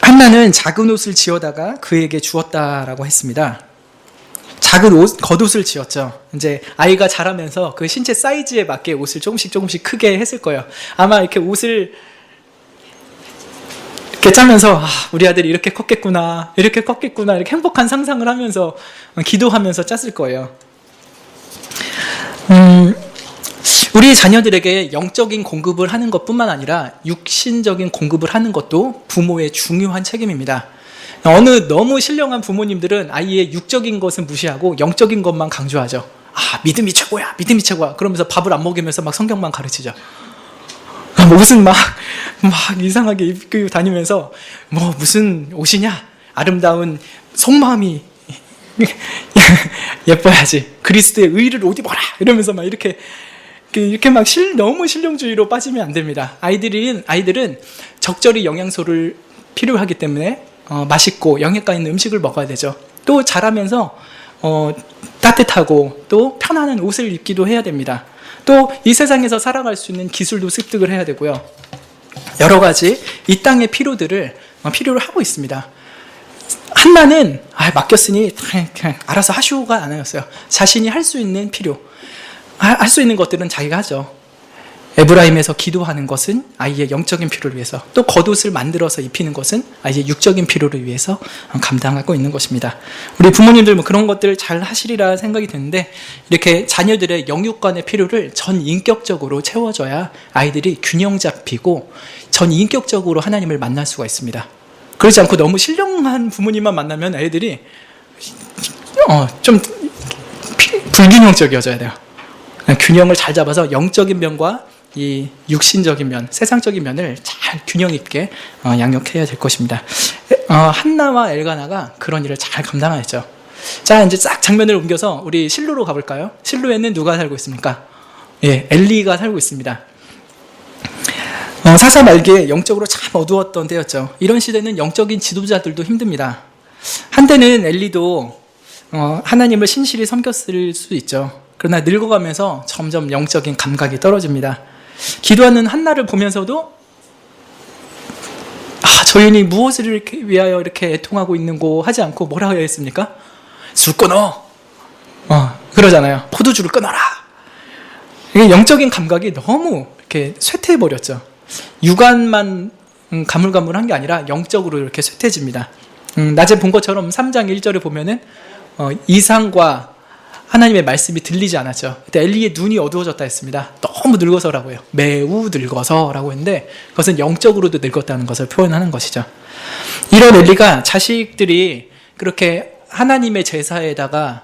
Speaker 1: 한나는 작은 옷을 지어다가 그에게 주었다라고 했습니다. 작은 옷, 겉옷을 지었죠. 이제 아이가 자라면서 그 신체 사이즈에 맞게 옷을 조금씩 크게 했을 거예요. 아마 이렇게 옷을 이렇게 짜면서 우리 아들이 이렇게 컸겠구나 이렇게 행복한 상상을 하면서 기도하면서 짰을 거예요. 우리 자녀들에게 영적인 공급을 하는 것뿐만 아니라 육신적인 공급을 하는 것도 부모의 중요한 책임입니다. 너무 신령한 부모님들은 아이의 육적인 것은 무시하고 영적인 것만 강조하죠. 믿음이 최고야, 믿음이 최고야. 그러면서 밥을 안 먹이면서 막 성경만 가르치죠. 옷은 막 이상하게 입고 다니면서 무슨 옷이냐? 아름다운 속마음이 예뻐야지. 그리스도의 의를 옷 입어라. 이러면서 막 이렇게 막 너무 실용주의로 빠지면 안 됩니다. 아이들은 적절히 영양소를 필요하기 때문에 맛있고 영양가 있는 음식을 먹어야 되죠. 또 자라면서 따뜻하고 또 편안한 옷을 입기도 해야 됩니다. 또 이 세상에서 살아갈 수 있는 기술도 습득을 해야 되고요. 여러 가지 이 땅의 필요를 하고 있습니다. 한나는 맡겼으니 그냥 알아서 하시오가 아니었어요. 자신이 할 수 있는 필요, 할 수 있는 것들은 자기가 하죠. 에브라임에서 기도하는 것은 아이의 영적인 필요를 위해서, 또 겉옷을 만들어서 입히는 것은 아이의 육적인 필요를 위해서 감당하고 있는 것입니다. 우리 부모님들 그런 것들 잘 하시리라 생각이 드는데, 이렇게 자녀들의 영육간의 필요를 전 인격적으로 채워줘야 아이들이 균형 잡히고 전 인격적으로 하나님을 만날 수가 있습니다. 그렇지 않고 너무 신령한 부모님만 만나면 애들이 좀 불균형적이어져야 돼요. 균형을 잘 잡아서 영적인 면과 이 육신적인 면, 세상적인 면을 잘 균형 있게 양육해야 될 것입니다. 한나와 엘가나가 그런 일을 잘 감당하였죠. 자, 이제 싹 장면을 옮겨서 우리 실로로 가볼까요? 실로에는 누가 살고 있습니까? 엘리가 살고 있습니다. 사사 말기에 영적으로 참 어두웠던 때였죠. 이런 시대는 영적인 지도자들도 힘듭니다. 한때는 엘리도 하나님을 신실히 섬겼을 수 있죠. 그러나 늙어가면서 점점 영적인 감각이 떨어집니다. 기도하는 한나를 보면서도 저인이 무엇을 위하여 이렇게 애통하고 있는고 하지 않고 뭐라고 해야 했습니까? 술 끊어! 그러잖아요. 포도주를 끊어라! 이게 영적인 감각이 너무 이렇게 쇠퇴해버렸죠. 육안만 가물가물한 게 아니라 영적으로 이렇게 쇠퇴해집니다. 낮에 본 것처럼 3장 1절에 보면은 이상과 하나님의 말씀이 들리지 않았죠. 그때 엘리의 눈이 어두워졌다 했습니다. 너무 늙어서라고요. 매우 늙어서라고 했는데 그것은 영적으로도 늙었다는 것을 표현하는 것이죠. 이런 엘리가 자식들이 그렇게 하나님의 제사에다가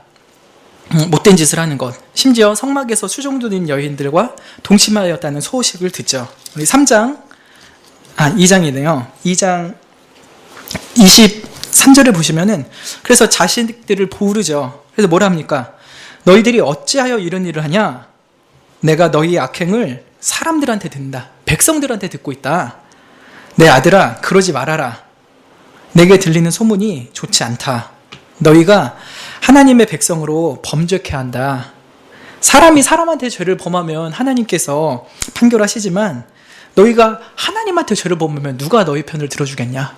Speaker 1: 못된 짓을 하는 것, 심지어 성막에서 수종드는 여인들과 동침하였다는 소식을 듣죠. 우리 2장이네요. 2장 23절에 보시면은 그래서 자식들을 부르죠. 그래서 뭐라 합니까? 너희들이 어찌하여 이런 일을 하냐? 내가 너희의 악행을 사람들한테 듣는다. 백성들한테 듣고 있다. 내 아들아, 그러지 말아라. 내게 들리는 소문이 좋지 않다. 너희가 하나님의 백성으로 범죄케 한다. 사람이 사람한테 죄를 범하면 하나님께서 판결하시지만 너희가 하나님한테 죄를 범하면 누가 너희 편을 들어주겠냐?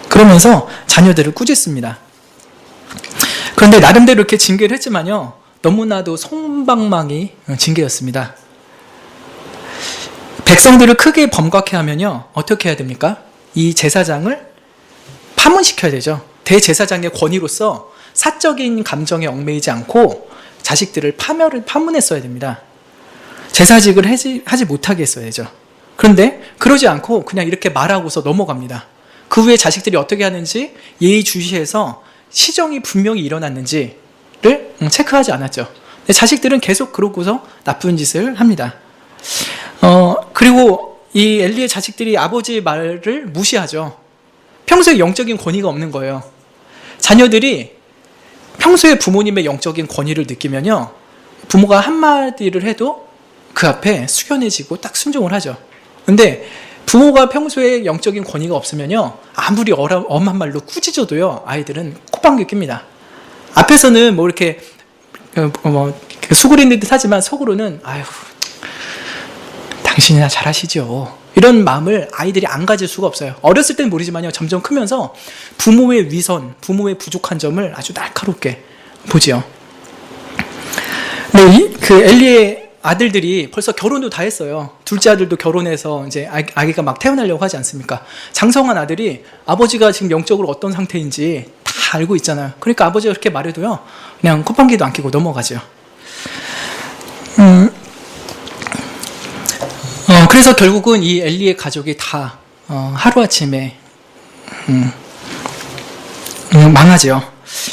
Speaker 1: 그러면서 자녀들을 꾸짖습니다. 그런데 나름대로 이렇게 징계를 했지만요, 너무나도 손방망이 징계였습니다. 백성들을 크게 범각해 하면요, 어떻게 해야 됩니까? 이 제사장을 파문시켜야 되죠. 대제사장의 권위로서 사적인 감정에 얽매이지 않고 자식들을 파문했어야 됩니다. 제사직을 하지 못하게 했어야죠. 그런데 그러지 않고 그냥 이렇게 말하고서 넘어갑니다. 그 후에 자식들이 어떻게 하는지 예의주시해서 시정이 분명히 일어났는지를 체크하지 않았죠. 자식들은 계속 그러고서 나쁜 짓을 합니다. 그리고 이 엘리의 자식들이 아버지의 말을 무시하죠. 평소에 영적인 권위가 없는 거예요. 자녀들이 평소에 부모님의 영적인 권위를 느끼면요, 부모가 한마디를 해도 그 앞에 숙연해지고 딱 순종을 하죠. 근데 부모가 평소에 영적인 권위가 없으면요, 아무리 엄한 말로 꾸짖어도요, 아이들은 콧방귀 낍니다. 앞에서는 뭐 이렇게 수그리는 듯 하지만 속으로는 아유, 당신이나 잘하시죠. 이런 마음을 아이들이 안 가질 수가 없어요. 어렸을 때는 모르지만요, 점점 크면서 부모의 위선, 부모의 부족한 점을 아주 날카롭게 보지요. 근데 그 엘리의 아들들이 벌써 결혼도 다 했어요. 둘째 아들도 결혼해서 이제 아기가 막 태어나려고 하지 않습니까? 장성한 아들이 아버지가 지금 영적으로 어떤 상태인지 다 알고 있잖아요. 그러니까 아버지가 그렇게 말해도요, 그냥 콧방귀도 안 끼고 넘어가죠. 그래서 결국은 이 엘리의 가족이 다 하루아침에 망하죠.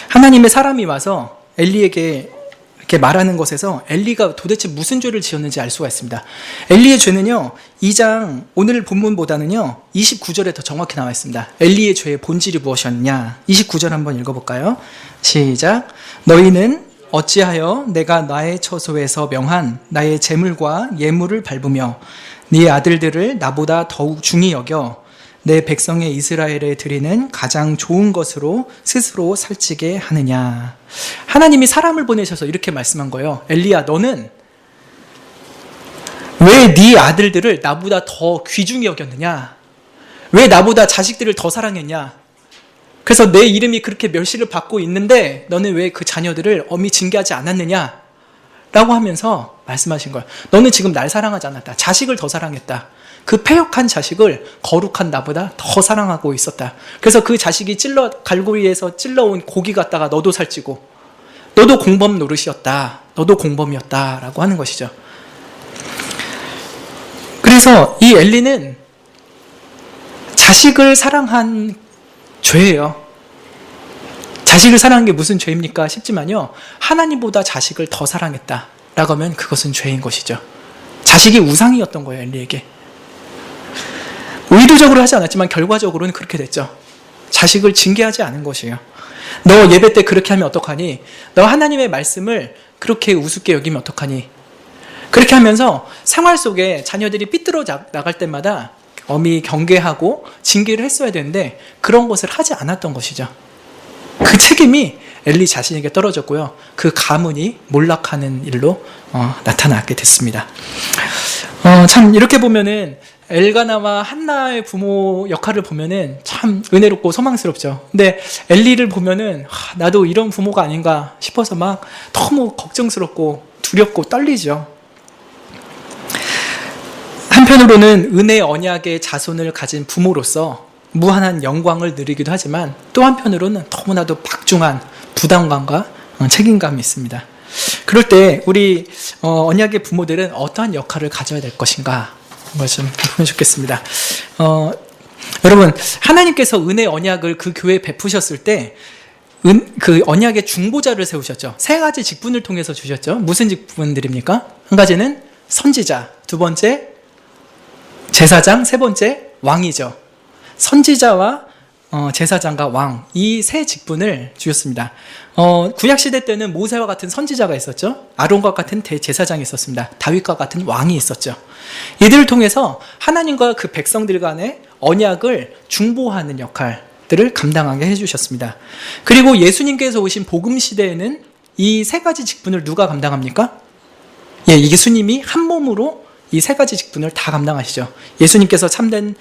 Speaker 1: 하나님의 사람이 와서 엘리에게 이렇게 말하는 것에서 엘리가 도대체 무슨 죄를 지었는지 알 수가 있습니다. 엘리의 죄는요, 2장 오늘 본문보다는요 29절에 더 정확히 나와 있습니다. 엘리의 죄의 본질이 무엇이었냐, 29절 한번 읽어볼까요? 시작. 너희는 어찌하여 내가 나의 처소에서 명한 나의 제물과 예물을 밟으며 네 아들들을 나보다 더욱 중히 여겨 내 백성의 이스라엘에 드리는 가장 좋은 것으로 스스로 살찌게 하느냐. 하나님이 사람을 보내셔서 이렇게 말씀한 거예요. 엘리야, 너는 왜 네 아들들을 나보다 더 귀중히 여겼느냐? 왜 나보다 자식들을 더 사랑했냐? 그래서 내 이름이 그렇게 멸시를 받고 있는데 너는 왜 그 자녀들을 엄히 징계하지 않았느냐? 라고 하면서 말씀하신 거예요. 너는 지금 날 사랑하지 않았다. 자식을 더 사랑했다. 그 패역한 자식을 거룩한 나보다 더 사랑하고 있었다. 그래서 그 자식이 갈고리에서 찔러온 고기 갖다가 너도 살찌고 너도 공범 노릇이었다. 너도 공범이었다. 라고 하는 것이죠. 그래서 이 엘리는 자식을 사랑한 죄예요. 자식을 사랑한 게 무슨 죄입니까? 싶지만요, 하나님보다 자식을 더 사랑했다 라고 하면 그것은 죄인 것이죠. 자식이 우상이었던 거예요. 엘리에게. 의도적으로 하지 않았지만 결과적으로는 그렇게 됐죠. 자식을 징계하지 않은 것이에요. 너 예배 때 그렇게 하면 어떡하니? 너 하나님의 말씀을 그렇게 우습게 여기면 어떡하니? 그렇게 하면서 생활 속에 자녀들이 삐뚤어 나갈 때마다 엄히 경계하고 징계를 했어야 되는데 그런 것을 하지 않았던 것이죠. 그 책임이 엘리 자신에게 떨어졌고요. 그 가문이 몰락하는 일로 나타나게 됐습니다. 참 이렇게 보면은 엘가나와 한나의 부모 역할을 보면은 참 은혜롭고 소망스럽죠. 근데 엘리를 보면은 나도 이런 부모가 아닌가 싶어서 막 너무 걱정스럽고 두렵고 떨리죠. 한편으로는 은혜 언약의 자손을 가진 부모로서 무한한 영광을 누리기도 하지만 또 한편으로는 너무나도 박중한 부담감과 책임감이 있습니다. 그럴 때 우리 언약의 부모들은 어떠한 역할을 가져야 될 것인가 한번 좀 보면 좋겠습니다. 여러분, 하나님께서 은혜 언약을 그 교회에 베푸셨을 때 그 언약의 중보자를 세우셨죠. 세 가지 직분을 통해서 주셨죠. 무슨 직분들입니까? 한 가지는 선지자, 두 번째 제사장, 세 번째 왕이죠. 선지자와 제사장과 왕, 이 세 직분을 주셨습니다. 구약시대 때는 모세와 같은 선지자가 있었죠. 아론과 같은 대제사장이 있었습니다. 다윗과 같은 왕이 있었죠. 이들을 통해서 하나님과 그 백성들 간의 언약을 중보하는 역할들을 감당하게 해주셨습니다. 그리고 예수님께서 오신 복음시대에는 이 세 가지 직분을 누가 감당합니까? 예, 예수님이 한 몸으로 이 세 가지 직분을 다 감당하시죠. 예수님께서 참된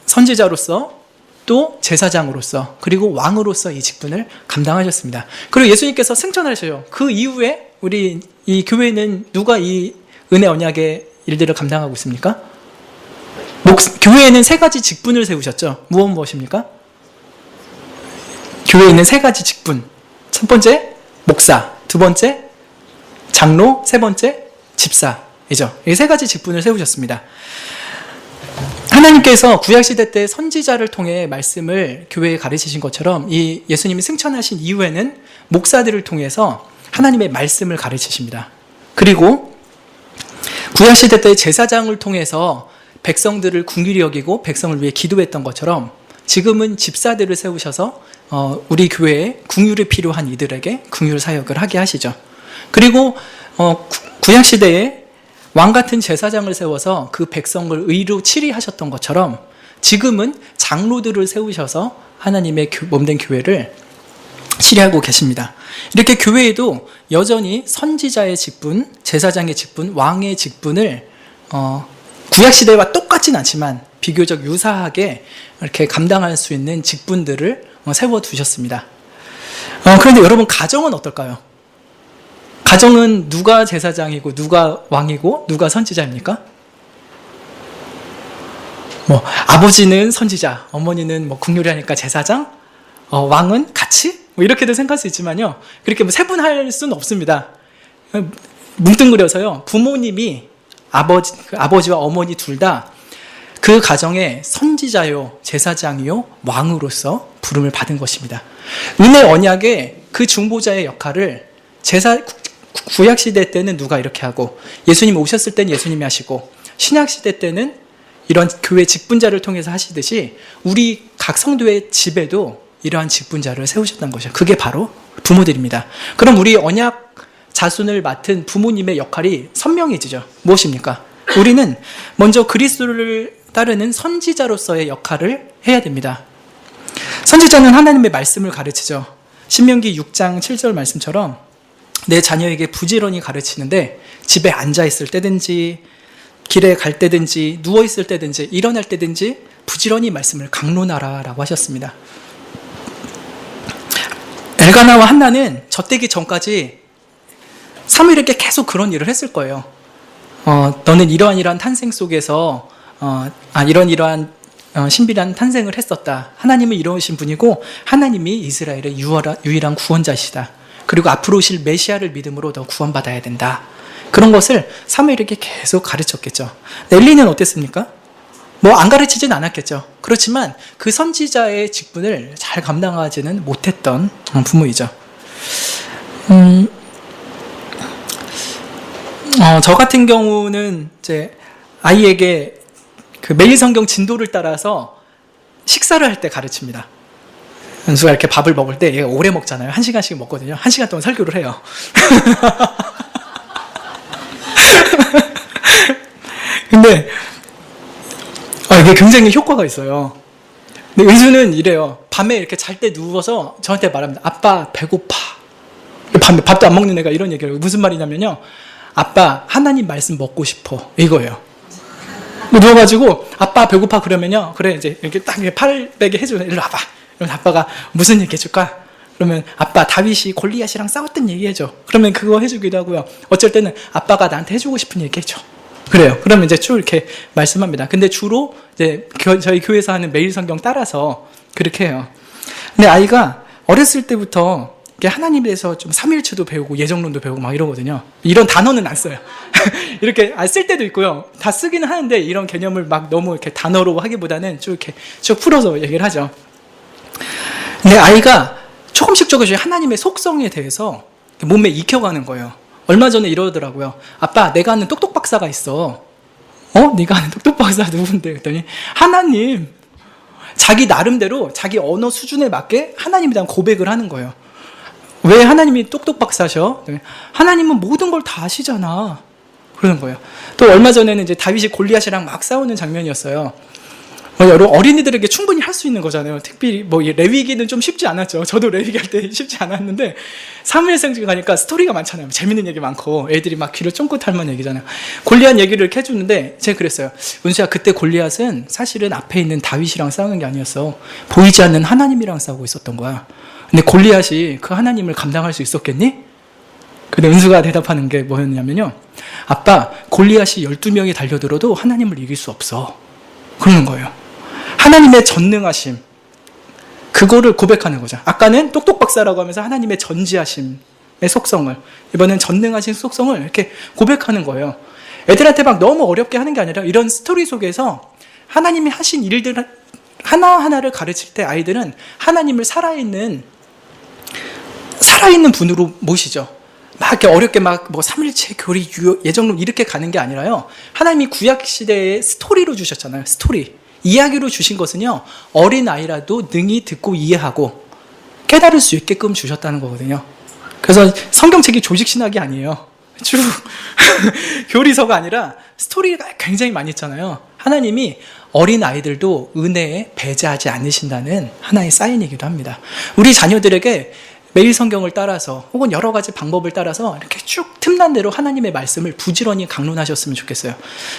Speaker 1: 선지자로서 또 제사장으로서 그리고 왕으로서 이 직분을 감당하셨습니다. 그리고 예수님께서 승천하셔요. 그 이후에 우리 이 교회는 누가 이 은혜 언약의 일들을 감당하고 있습니까? 교회에는 세 가지 직분을 세우셨죠. 무엇입니까? 교회에는 세 가지 직분. 첫 번째 목사, 두 번째 장로, 세 번째 집사이죠. 이 세 가지 직분을 세우셨습니다. 하나님께서 구약시대 때 선지자를 통해 말씀을 교회에 가르치신 것처럼 이 예수님이 승천하신 이후에는 목사들을 통해서 하나님의 말씀을 가르치십니다. 그리고 구약시대 때 제사장을 통해서 백성들을 긍휼히 여기고 백성을 위해 기도했던 것처럼 지금은 집사들을 세우셔서 우리 교회에 긍휼이 필요한 이들에게 긍휼 사역을 하게 하시죠. 그리고 구약시대에 왕같은 제사장을 세워서 그 백성을 의로 치리하셨던 것처럼 지금은 장로들을 세우셔서 하나님의 몸된 교회를 치리하고 계십니다. 이렇게 교회에도 여전히 선지자의 직분, 제사장의 직분, 왕의 직분을 구약시대와 똑같진 않지만 비교적 유사하게 이렇게 감당할 수 있는 직분들을 세워두셨습니다. 그런데 여러분, 가정은 어떨까요? 가정은 누가 제사장이고 누가 왕이고 누가 선지자입니까? 아버지는 선지자, 어머니는 긍휼히 하니까 제사장, 왕은 같이? 이렇게도 생각할 수 있지만요. 그렇게 세분할 수는 없습니다. 뭉뚱그려서요. 부모님이 아버지와 어머니 둘 다 그 가정의 선지자요, 제사장이요, 왕으로서 부름을 받은 것입니다. 은혜 언약의 그 중보자의 역할을 구약시대 때는 누가 이렇게 하고, 예수님 오셨을 때는 예수님이 하시고, 신약시대 때는 이런 교회 직분자를 통해서 하시듯이 우리 각 성도의 집에도 이러한 직분자를 세우셨다는 것이죠. 그게 바로 부모들입니다. 그럼 우리 언약 자손을 맡은 부모님의 역할이 선명해지죠. 무엇입니까? 우리는 먼저 그리스도를 따르는 선지자로서의 역할을 해야 됩니다. 선지자는 하나님의 말씀을 가르치죠. 신명기 6장 7절 말씀처럼 내 자녀에게 부지런히 가르치는데 집에 앉아있을 때든지 길에 갈 때든지 누워있을 때든지 일어날 때든지 부지런히 말씀을 강론하라 라고 하셨습니다. 엘가나와 한나는 젖되기 전까지 사무엘에게 계속 그런 일을 했을 거예요. 너는 이러한 탄생 속에서 이러한 신비한 탄생을 했었다. 하나님은 이러신 분이고 하나님이 이스라엘의 유일한 구원자시다. 그리고 앞으로 오실 메시아를 믿음으로 너 구원받아야 된다. 그런 것을 사무엘에게 계속 가르쳤겠죠. 엘리는 어땠습니까? 안 가르치진 않았겠죠. 그렇지만 그 선지자의 직분을 잘 감당하지는 못했던 부모이죠. 저 같은 경우는 이제 아이에게 그 매일 성경 진도를 따라서 식사를 할 때 가르칩니다. 은수가 이렇게 밥을 먹을 때 얘가 오래 먹잖아요. 1시간씩 먹거든요. 1시간 동안 설교를 해요. 근데 이게 굉장히 효과가 있어요. 근데 은수는 이래요. 밤에 이렇게 잘 때 누워서 저한테 말합니다. 아빠 배고파. 밤에 밥도 안 먹는 애가 이런 얘기를 해요. 무슨 말이냐면요. 아빠 하나님 말씀 먹고 싶어. 이거예요. 누워가지고 아빠 배고파 그러면요. 그래 이제 이렇게 딱 팔 베게 해줘요. 일로 와봐. 그러면 아빠가 무슨 얘기 해줄까? 그러면 아빠 다윗이 골리앗이랑 싸웠던 얘기 해줘. 그러면 그거 해주기도 하고요. 어쩔 때는 아빠가 나한테 해주고 싶은 얘기 해줘. 그래요. 그러면 이제 쭉 이렇게 말씀합니다. 근데 주로 이제 저희 교회에서 하는 매일 성경 따라서 그렇게 해요. 근데 아이가 어렸을 때부터 하나님에 대해서 좀 삼일체도 배우고 예정론도 배우고 막 이러거든요. 이런 단어는 안 써요. 이렇게 쓸 때도 있고요. 다 쓰기는 하는데 이런 개념을 막 너무 이렇게 단어로 하기보다는 쭉 이렇게 쭉 풀어서 얘기를 하죠. 근데 아이가 조금씩 하나님의 속성에 대해서 몸에 익혀가는 거예요. 얼마 전에 이러더라고요. 아빠, 내가 아는 똑똑 박사가 있어. 네가 아는 똑똑 박사 누군데? 그랬더니 하나님. 자기 나름대로 자기 언어 수준에 맞게 하나님에 대한 고백을 하는 거예요. 왜 하나님이 똑똑 박사셔? 하나님은 모든 걸 다 아시잖아. 그러는 거예요. 또 얼마 전에는 이제 다윗이 골리앗이랑 막 싸우는 장면이었어요. 여러 어린이들에게 충분히 할 수 있는 거잖아요. 특별히 레위기는 좀 쉽지 않았죠. 저도 레위기 할 때 쉽지 않았는데 사무엘상 가니까 스토리가 많잖아요. 재밌는 얘기 많고 애들이 막 귀를 쫑긋 할 만한 얘기잖아요. 골리앗 얘기를 이렇게 해주는데 제가 그랬어요. 은수야, 그때 골리앗은 사실은 앞에 있는 다윗이랑 싸우는 게 아니었어. 보이지 않는 하나님이랑 싸우고 있었던 거야. 근데 골리앗이 그 하나님을 감당할 수 있었겠니? 근데 은수가 대답하는 게 뭐였냐면요. 아빠, 골리앗이 12명이 달려들어도 하나님을 이길 수 없어. 그러는 거예요. 하나님의 전능하심, 그거를 고백하는 거죠. 아까는 똑똑 박사라고 하면서 하나님의 전지하심의 속성을, 이번엔 전능하신 속성을 이렇게 고백하는 거예요. 애들한테 막 너무 어렵게 하는 게 아니라 이런 스토리 속에서 하나님이 하신 일들 하나하나를 가르칠 때 아이들은 하나님을 살아있는 분으로 모시죠. 막 이렇게 어렵게 삼일체, 교리, 예정론 이렇게 가는 게 아니라요. 하나님이 구약시대의 스토리로 주셨잖아요. 스토리. 이야기로 주신 것은요. 어린아이라도 능히 듣고 이해하고 깨달을 수 있게끔 주셨다는 거거든요. 그래서 성경책이 조직신학이 아니에요. 쭉 교리서가 아니라 스토리가 굉장히 많이 있잖아요. 하나님이 어린아이들도 은혜에 배제하지 않으신다는 하나의 사인이기도 합니다. 우리 자녀들에게 매일 성경을 따라서 혹은 여러 가지 방법을 따라서 이렇게 쭉 틈난 대로 하나님의 말씀을 부지런히 강론하셨으면 좋겠어요.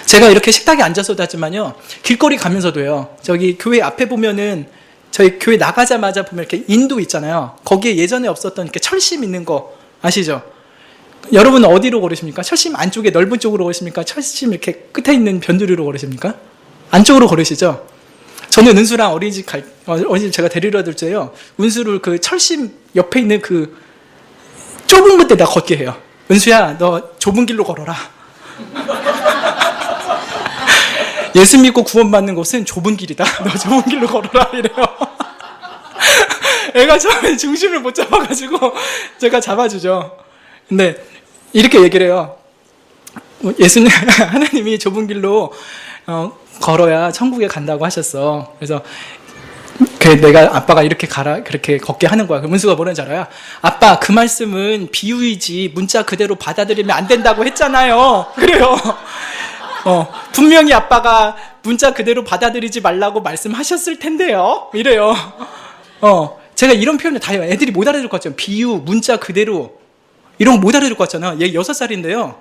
Speaker 1: 제가 이렇게 식탁에 앉아서도 하지만요. 길거리 가면서도요. 저기 교회 앞에 보면은 저희 교회 나가자마자 보면 이렇게 인도 있잖아요. 거기에 예전에 없었던 이렇게 철심 있는 거 아시죠? 여러분은 어디로 걸으십니까? 철심 안쪽에 넓은 쪽으로 걸으십니까? 철심 이렇게 끝에 있는 변두리로 걸으십니까? 안쪽으로 걸으시죠? 저는 은수랑 어린이집 제가 데리러 들 때요. 은수를 그 철심 옆에 있는 그 좁은 곳에다 걷게 해요. 은수야, 너 좁은 길로 걸어라. 예수 믿고 구원받는 곳은 좁은 길이다. 너 좁은 길로 걸어라 이래요. 애가 처음에 중심을 못 잡아가지고 제가 잡아주죠. 근데 이렇게 얘기를 해요. 예수님, 하나님이 좁은 길로 걸어야 천국에 간다고 하셨어. 그래서 내가 아빠가 이렇게 가라 그렇게 걷게 하는 거야. 그 문수가 뭐라는지 알아요? 아빠 그 말씀은 비유이지 문자 그대로 받아들이면 안 된다고 했잖아요. 그래요. 분명히 아빠가 문자 그대로 받아들이지 말라고 말씀하셨을 텐데요. 이래요. 제가 이런 표현을 다 해요. 애들이 못 알아들을 것 같죠. 비유, 문자 그대로 이런 거 못 알아들을 것 같잖아. 얘 6살인데요.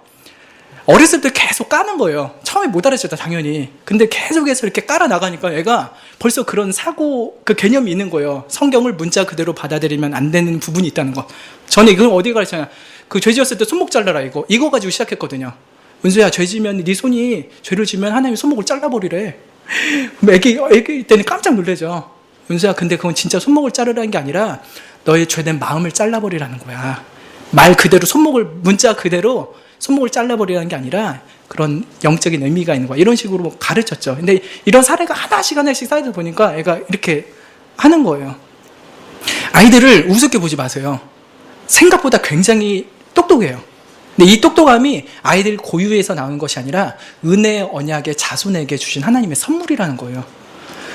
Speaker 1: 어렸을 때 계속 까는 거예요. 처음에 못 알아듣죠, 당연히. 근데 계속해서 이렇게 깔아 나가니까 애가 벌써 그런 사고, 그 개념이 있는 거예요. 성경을 문자 그대로 받아들이면 안 되는 부분이 있다는 거. 저는 이걸 어디 가르쳐냐. 그 죄 지었을 때 손목 잘라라 이거 가지고 시작했거든요. 은수야, 죄 지면, 네 손이 죄를 지면 하나님이 손목을 잘라버리래. 애기 때는 깜짝 놀라죠. 은수야, 근데 그건 진짜 손목을 자르라는 게 아니라 너의 죄된 마음을 잘라버리라는 거야. 말 그대로 문자 그대로 손목을 잘라버리라는 게 아니라 그런 영적인 의미가 있는 거야. 이런 식으로 가르쳤죠. 근데 이런 사례가 하나씩 쌓이다 보니까 애가 이렇게 하는 거예요. 아이들을 우습게 보지 마세요. 생각보다 굉장히 똑똑해요. 근데 이 똑똑함이 아이들 고유에서 나오는 것이 아니라 은혜 언약의 자손에게 주신 하나님의 선물이라는 거예요.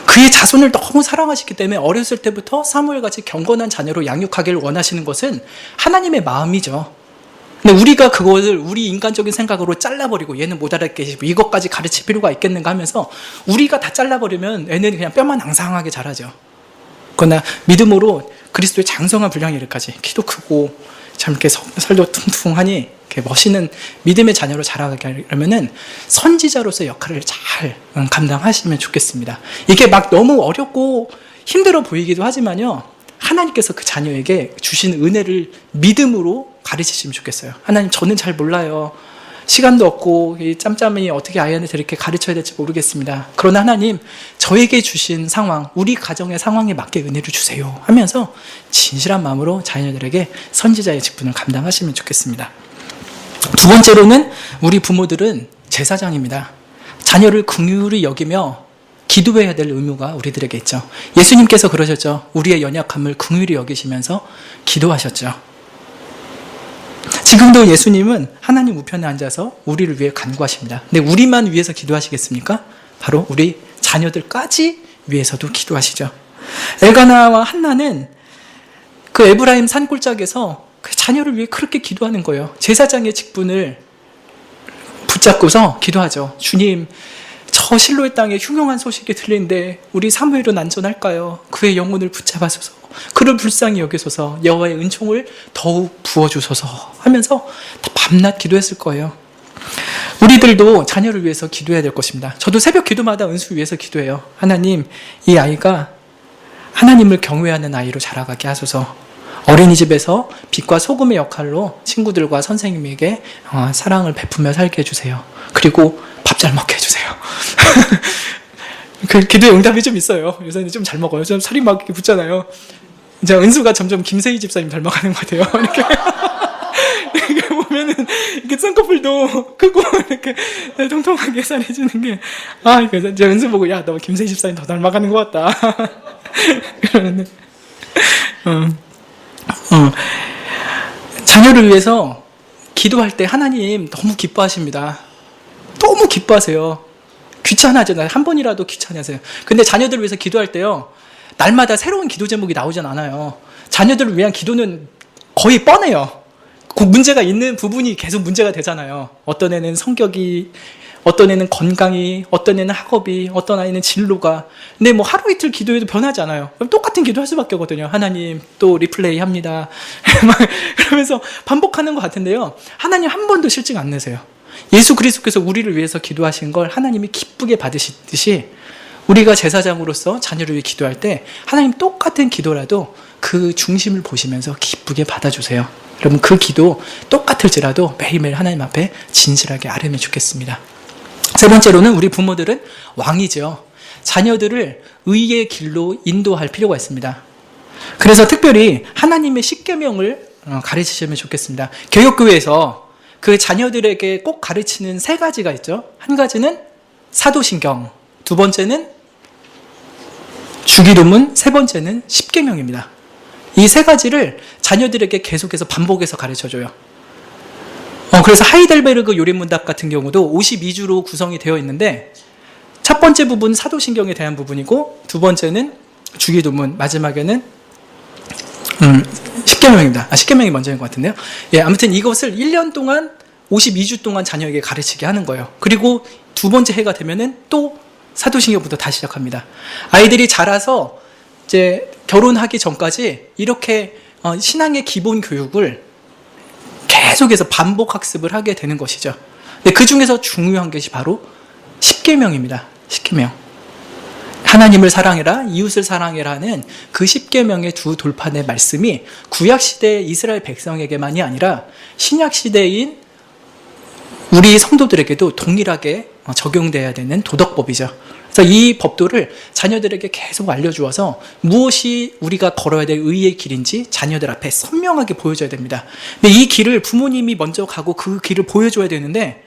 Speaker 1: 그의 자손을 너무 사랑하시기 때문에 어렸을 때부터 사무엘같이 경건한 자녀로 양육하기를 원하시는 것은 하나님의 마음이죠. 근데 우리가 그것을 우리 인간적인 생각으로 잘라버리고 얘는 못 알아듣게 해주고 이것까지 가르칠 필요가 있겠는가 하면서 우리가 다 잘라버리면 애는 그냥 뼈만 앙상하게 자라죠. 그러나 믿음으로 그리스도의 장성한 분량이 이르기까지 키도 크고 참 이렇게 살도 퉁퉁하니 이렇게 멋있는 믿음의 자녀로 자라게 하려면은 선지자로서의 역할을 잘 감당하시면 좋겠습니다. 이게 막 너무 어렵고 힘들어 보이기도 하지만요. 하나님께서 그 자녀에게 주신 은혜를 믿음으로 가르치시면 좋겠어요. 하나님, 저는 잘 몰라요. 시간도 없고 이 짬짬이 어떻게 아이한테 이렇게 가르쳐야 될지 모르겠습니다. 그러나 하나님, 저에게 주신 상황, 우리 가정의 상황에 맞게 은혜를 주세요 하면서 진실한 마음으로 자녀들에게 선지자의 직분을 감당하시면 좋겠습니다. 두 번째로는 우리 부모들은 제사장입니다. 자녀를 긍휼히 여기며 기도해야 될 의무가 우리들에게 있죠. 예수님께서 그러셨죠. 우리의 연약함을 긍휼히 여기시면서 기도하셨죠. 지금도 예수님은 하나님 우편에 앉아서 우리를 위해 간구하십니다. 근데 우리만 위해서 기도하시겠습니까? 바로 우리 자녀들까지 위해서도 기도하시죠. 엘가나와 한나는 그 에브라임 산골짜기에서 그 자녀를 위해 그렇게 기도하는 거예요. 제사장의 직분을 붙잡고서 기도하죠. 주님, 저 실로의 땅에 흉흉한 소식이 들리는데 우리 사무엘은 안전할까요? 그의 영혼을 붙잡아소서, 그를 불쌍히 여기소서, 여호와의 은총을 더욱 부어주소서 하면서 다 밤낮 기도했을 거예요. 우리들도 자녀를 위해서 기도해야 될 것입니다. 저도 새벽 기도마다 은수 위해서 기도해요. 하나님, 이 아이가 하나님을 경외하는 아이로 자라가게 하소서. 어린이집에서 빛과 소금의 역할로 친구들과 선생님에게 사랑을 베푸며 살게 해주세요. 그리고 밥 잘 먹게 해주세요. 그 기도의 응답이 좀 있어요. 요새는 좀 잘 먹어요. 좀 살이 막 이렇게 붙잖아요. 이제 은수가 점점 김세희 집사님 닮아가는 것 같아요. 이렇게 보면은 이렇게 쌍꺼풀도 크고 이렇게 통통하게 살해지는 게, 이제 은수 보고, 야, 너 김세희 집사님 더 닮아가는 것 같다. 그러는데, 자녀를 위해서 기도할 때 하나님 너무 기뻐하십니다. 너무 기뻐하세요. 귀찮아하잖아요. 한 번이라도 귀찮아하세요. 근데 자녀들을 위해서 기도할 때요, 날마다 새로운 기도 제목이 나오진 않아요. 자녀들을 위한 기도는 거의 뻔해요. 그 문제가 있는 부분이 계속 문제가 되잖아요. 어떤 애는 성격이, 어떤 애는 건강이, 어떤 애는 학업이, 어떤 아이는 진로가. 근데 뭐 하루 이틀 기도해도 변하지 않아요. 그럼 똑같은 기도 할 수밖에 없거든요. 하나님 또 리플레이 합니다. 그러면서 반복하는 것 같은데요. 하나님 한 번도 실증 안 내세요. 예수 그리스도께서 우리를 위해서 기도하신 걸 하나님이 기쁘게 받으시듯이 우리가 제사장으로서 자녀를 위해 기도할 때 하나님 똑같은 기도라도 그 중심을 보시면서 기쁘게 받아주세요. 여러분, 그 기도 똑같을지라도 매일매일 하나님 앞에 진실하게 아뢰면 좋겠습니다. 세 번째로는 우리 부모들은 왕이죠. 자녀들을 의의 길로 인도할 필요가 있습니다. 그래서 특별히 하나님의 십계명을 가르치시면 좋겠습니다. 개혁교회에서 그 자녀들에게 꼭 가르치는 세 가지가 있죠. 한 가지는 사도신경, 두 번째는 주기도문, 세 번째는 십계명입니다. 이 세 가지를 자녀들에게 계속해서 반복해서 가르쳐줘요. 그래서 하이델베르그 요리문답 같은 경우도 52주로 구성이 되어 있는데 첫 번째 부분 사도신경에 대한 부분이고 두 번째는 주기도문, 마지막에는 십계명입니다. 십계명이 먼저인 것 같은데요. 예, 아무튼 이것을 1년 동안 52주 동안 자녀에게 가르치게 하는 거예요. 그리고 두 번째 해가 되면은 또 사도신경부터 다시 시작합니다. 아이들이 자라서 이제 결혼하기 전까지 이렇게 신앙의 기본 교육을 계속해서 반복 학습을 하게 되는 것이죠. 근데 그 중에서 중요한 것이 바로 십계명입니다. 십계명. 하나님을 사랑해라, 이웃을 사랑해라는 그 십계명의 두 돌판의 말씀이 구약시대의 이스라엘 백성에게만이 아니라 신약시대인 우리 성도들에게도 동일하게 적용돼야 되는 도덕법이죠. 그래서 이 법도를 자녀들에게 계속 알려주어서 무엇이 우리가 걸어야 될 의의 길인지 자녀들 앞에 선명하게 보여줘야 됩니다. 근데 이 길을 부모님이 먼저 가고 그 길을 보여줘야 되는데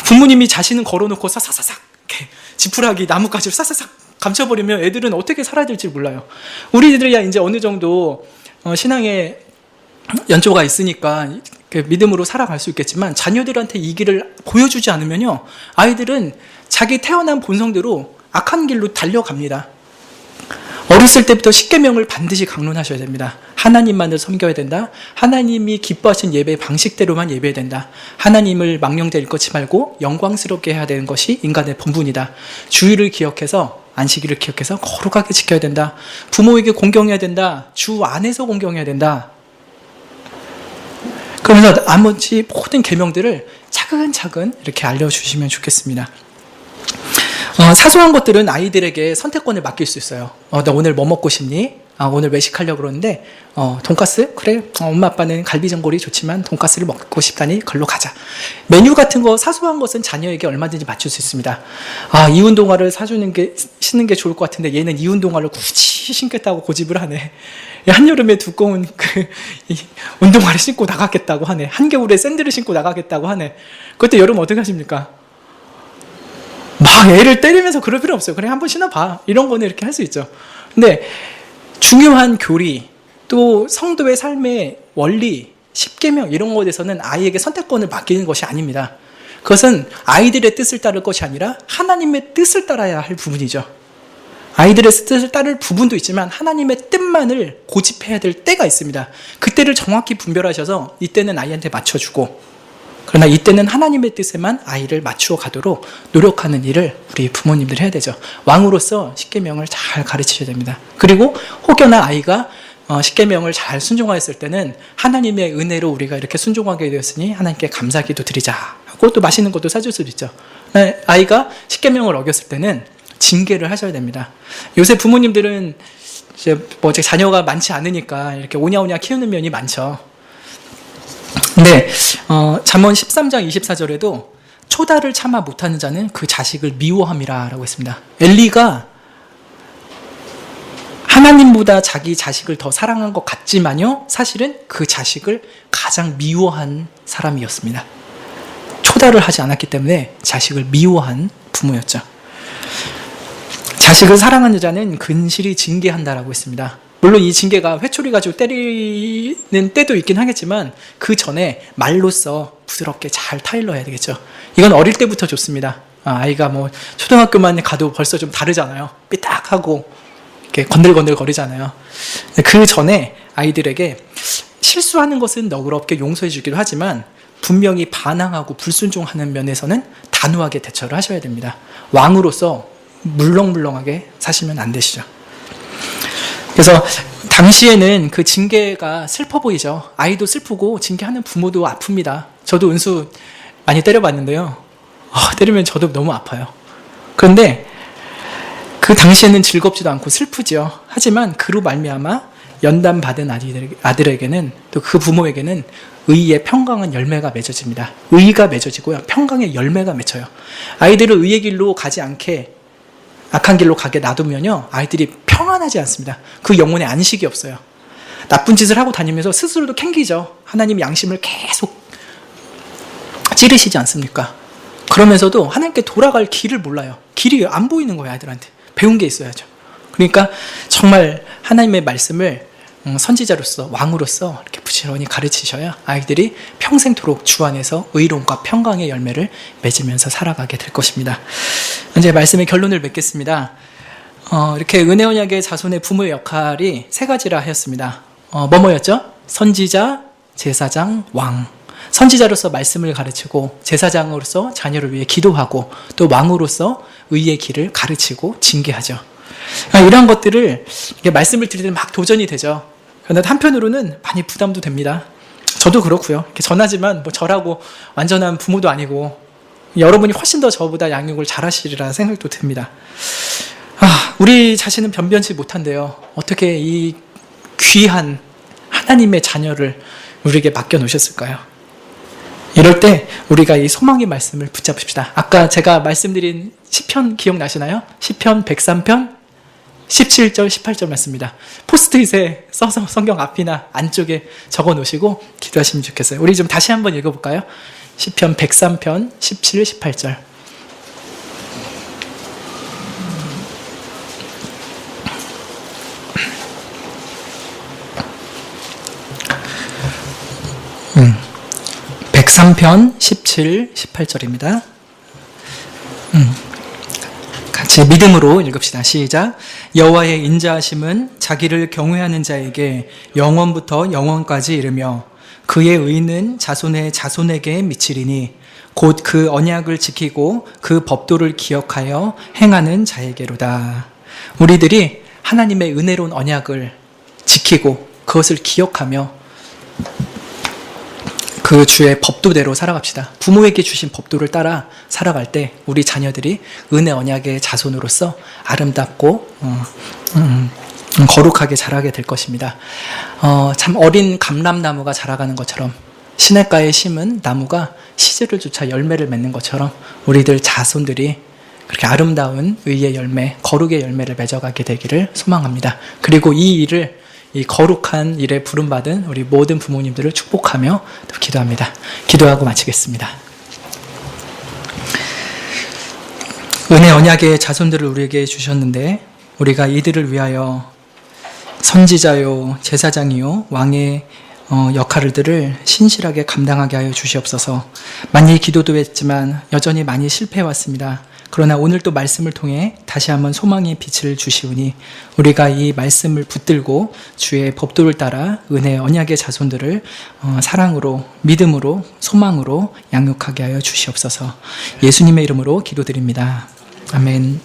Speaker 1: 부모님이 자신은 걸어놓고 사사사삭 이렇게 지푸라기 나뭇가지를 사사삭 감춰버리면 애들은 어떻게 살아야 될지 몰라요. 우리들이야 이제 어느 정도 신앙에 연조가 있으니까 믿음으로 살아갈 수 있겠지만 자녀들한테 이 길을 보여주지 않으면요, 아이들은 자기 태어난 본성대로 악한 길로 달려갑니다. 어렸을 때부터 십계명을 반드시 강론하셔야 됩니다. 하나님만을 섬겨야 된다. 하나님이 기뻐하신 예배 방식대로만 예배해야 된다. 하나님을 망령되이 일컫지 말고 영광스럽게 해야 되는 것이 인간의 본분이다. 주의를 기억해서 안식일을 기억해서 거룩하게 지켜야 된다. 부모에게 공경해야 된다. 주 안에서 공경해야 된다. 그러면서 나머지 모든 계명들을 차근차근 이렇게 알려주시면 좋겠습니다. 사소한 것들은 아이들에게 선택권을 맡길 수 있어요. 나 오늘 뭐 먹고 싶니? 오늘 외식하려고 그러는데 돈가스? 그래, 엄마 아빠는 갈비전골이 좋지만 돈가스를 먹고 싶다니 걸로 가자. 메뉴 같은 거 사소한 것은 자녀에게 얼마든지 맞출 수 있습니다. 이 운동화를 신는 게 좋을 것 같은데 얘는 이 운동화를 굳이 신겠다고 고집을 하네. 한여름에 두꺼운 운동화를 신고 나가겠다고 하네. 한겨울에 샌들을 신고 나가겠다고 하네. 그때 여름 어떻게 하십니까? 막 애를 때리면서 그럴 필요 없어요. 그래, 한번 신어봐. 이런 거는 이렇게 할 수 있죠. 근데 중요한 교리, 또 성도의 삶의 원리, 십계명 이런 것에 대해서는 아이에게 선택권을 맡기는 것이 아닙니다. 그것은 아이들의 뜻을 따를 것이 아니라 하나님의 뜻을 따라야 할 부분이죠. 아이들의 뜻을 따를 부분도 있지만 하나님의 뜻만을 고집해야 될 때가 있습니다. 그때를 정확히 분별하셔서 이때는 아이한테 맞춰주고, 그러나 이때는 하나님의 뜻에만 아이를 맞추어 가도록 노력하는 일을 우리 부모님들 해야 되죠. 왕으로서 십계명을 잘 가르치셔야 됩니다. 그리고 혹여나 아이가 십계명을 잘 순종하였을 때는 하나님의 은혜로 우리가 이렇게 순종하게 되었으니 하나님께 감사기도 드리자 하고 또 맛있는 것도 사줄 수도 있죠. 아이가 십계명을 어겼을 때는 징계를 하셔야 됩니다. 요새 부모님들은 이제 자녀가 많지 않으니까 이렇게 오냐오냐 키우는 면이 많죠. 근데 잠언 13장 24절에도 초다를 참아 못하는 자는 그 자식을 미워함이라 라고 했습니다. 엘리가 하나님보다 자기 자식을 더 사랑한 것 같지만요, 사실은 그 자식을 가장 미워한 사람이었습니다. 초다를 하지 않았기 때문에 자식을 미워한 부모였죠. 자식을 사랑하는 자는 근실히 징계한다라고 했습니다. 물론 이 징계가 회초리 가지고 때리는 때도 있긴 하겠지만 그 전에 말로써 부드럽게 잘 타일러야 되겠죠. 이건 어릴 때부터 좋습니다. 아이가 뭐 초등학교만 가도 벌써 좀 다르잖아요. 삐딱하고 이렇게 건들건들 거리잖아요. 그 전에 아이들에게 실수하는 것은 너그럽게 용서해 주기도 하지만 분명히 반항하고 불순종하는 면에서는 단호하게 대처를 하셔야 됩니다. 왕으로서 물렁물렁하게 사시면 안 되시죠. 그래서 당시에는 그 징계가 슬퍼 보이죠. 아이도 슬프고 징계하는 부모도 아픕니다. 저도 은수 많이 때려봤는데요. 때리면 저도 너무 아파요. 그런데 그 당시에는 즐겁지도 않고 슬프죠. 하지만 그로 말미암아 연단 받은 아들에게는 또 그 부모에게는 의의 평강한 열매가 맺어집니다. 의가 맺어지고요, 평강의 열매가 맺혀요. 아이들을 의의 길로 가지 않게 악한 길로 가게 놔두면요, 아이들이 평안하지 않습니다. 그 영혼에 안식이 없어요. 나쁜 짓을 하고 다니면서 스스로도 캥기죠. 하나님 양심을 계속 찌르시지 않습니까? 그러면서도 하나님께 돌아갈 길을 몰라요. 길이 안 보이는 거예요, 아이들한테. 배운 게 있어야죠. 그러니까 정말 하나님의 말씀을 선지자로서, 왕으로서 이렇게 부지런히 가르치셔야 아이들이 평생토록 주 안에서 의로움과 평강의 열매를 맺으면서 살아가게 될 것입니다. 이제 말씀의 결론을 맺겠습니다. 이렇게 은혜 언약의 자손의 부모의 역할이 세 가지라 하였습니다. 뭐였죠? 선지자, 제사장, 왕. 선지자로서 말씀을 가르치고, 제사장으로서 자녀를 위해 기도하고, 또 왕으로서 의의 길을 가르치고 징계하죠. 이러한 것들을 말씀을 드릴 때 막 도전이 되죠. 그런데 한편으로는 많이 부담도 됩니다. 저도 그렇고요. 이렇게 전하지만 뭐 저라고 완전한 부모도 아니고 여러분이 훨씬 더 저보다 양육을 잘하시리라 생각도 듭니다. 우리 자신은 변변치 못한데요. 어떻게 이 귀한 하나님의 자녀를 우리에게 맡겨놓으셨을까요? 이럴 때 우리가 이 소망의 말씀을 붙잡읍시다. 아까 제가 말씀드린 시편 기억나시나요? 시편 103편 17절, 18절 말씀입니다. 포스트잇에 써서 성경 앞이나 안쪽에 적어 놓으시고 기도하시면 좋겠어요. 우리 좀 다시 한번 읽어볼까요? 시편 103편 17, 18절. 음. 103편 17, 18절입니다. 같이 믿음으로 읽읍시다. 시작. 여호와의 인자하심은 자기를 경외하는 자에게 영원부터 영원까지 이르며 그의 의는 자손의 자손에게 미치리니 곧 그 언약을 지키고 그 법도를 기억하여 행하는 자에게로다. 우리들이 하나님의 은혜로운 언약을 지키고 그것을 기억하며 그 주의 법도대로 살아갑시다. 부모에게 주신 법도를 따라 살아갈 때 우리 자녀들이 은혜 언약의 자손으로서 아름답고 거룩하게 자라게 될 것입니다. 참 어린 감람나무가 자라가는 것처럼, 시냇가에 심은 나무가 시절을 쫓아 열매를 맺는 것처럼 우리들 자손들이 그렇게 아름다운 의의 열매, 거룩의 열매를 맺어가게 되기를 소망합니다. 그리고 이 거룩한 일에 부름받은 우리 모든 부모님들을 축복하며 또 기도합니다. 기도하고 마치겠습니다. 은혜 언약의 자손들을 우리에게 주셨는데 우리가 이들을 위하여 선지자요, 제사장이요, 왕의 역할들을 신실하게 감당하게 하여 주시옵소서. 많이 기도도 했지만 여전히 많이 실패해왔습니다. 그러나 오늘 또 말씀을 통해 다시 한번 소망의 빛을 주시오니 우리가 이 말씀을 붙들고 주의 법도를 따라 은혜 언약의 자손들을 사랑으로, 믿음으로, 소망으로 양육하게 하여 주시옵소서. 예수님의 이름으로 기도드립니다. 아멘.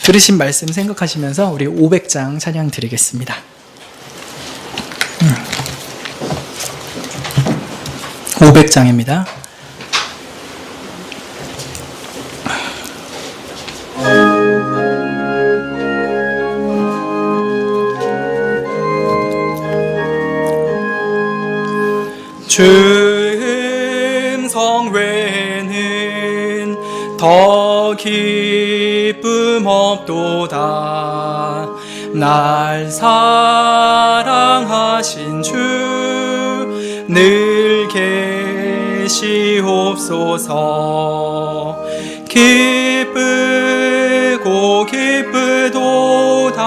Speaker 1: 들으신 말씀 생각하시면서 우리 500장 찬양 드리겠습니다. 500장입니다. 주 음성 외에는 더 기쁨 없도다. 날 사랑하신 주 늘 계시옵소서. 기쁘고 기쁘도다.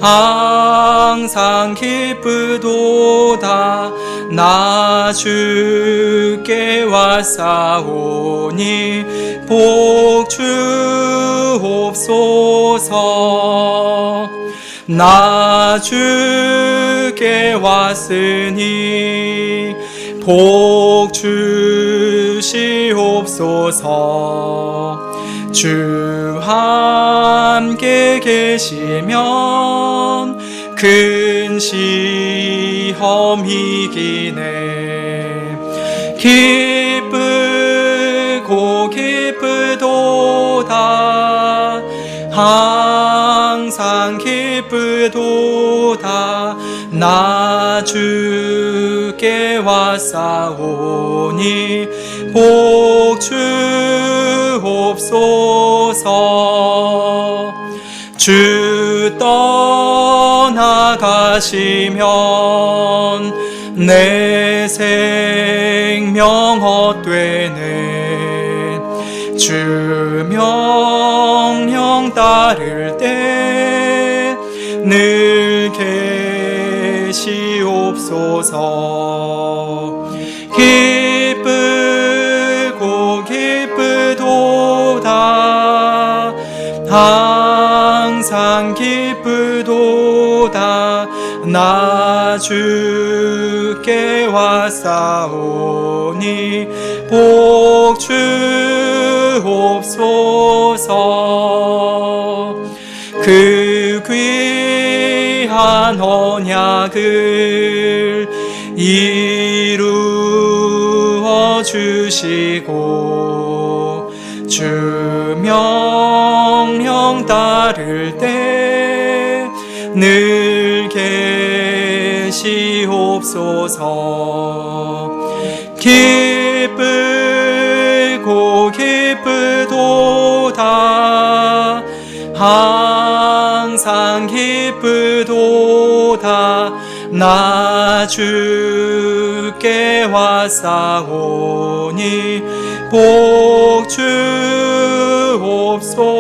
Speaker 1: 항상 기쁘도다. 나 주께 왔사오니 복 주옵소서. 나 주께 왔으니 복 주시옵소서. 주 함께 계시면 큰 시험 이기네. 기쁘고 기쁘도다. 항상 기쁘도다. 나 주께 왔사오니 복 주옵소서. 주 떠나가시면 내 생명이 생명 헛되네. 주 명령 따를 때 늘 계시옵소서. 기쁘고 기쁘도다. 항상 기쁘도다. 나 주께 왔사오니 복 주옵소서. 그 귀한 언약을 이루어 주시고 주 명령 따를 때 늘 계시옵소서. 기쁘고 기쁘도다. 항상 기쁘도다. 나 주께 왔사오니 복 주옵소서.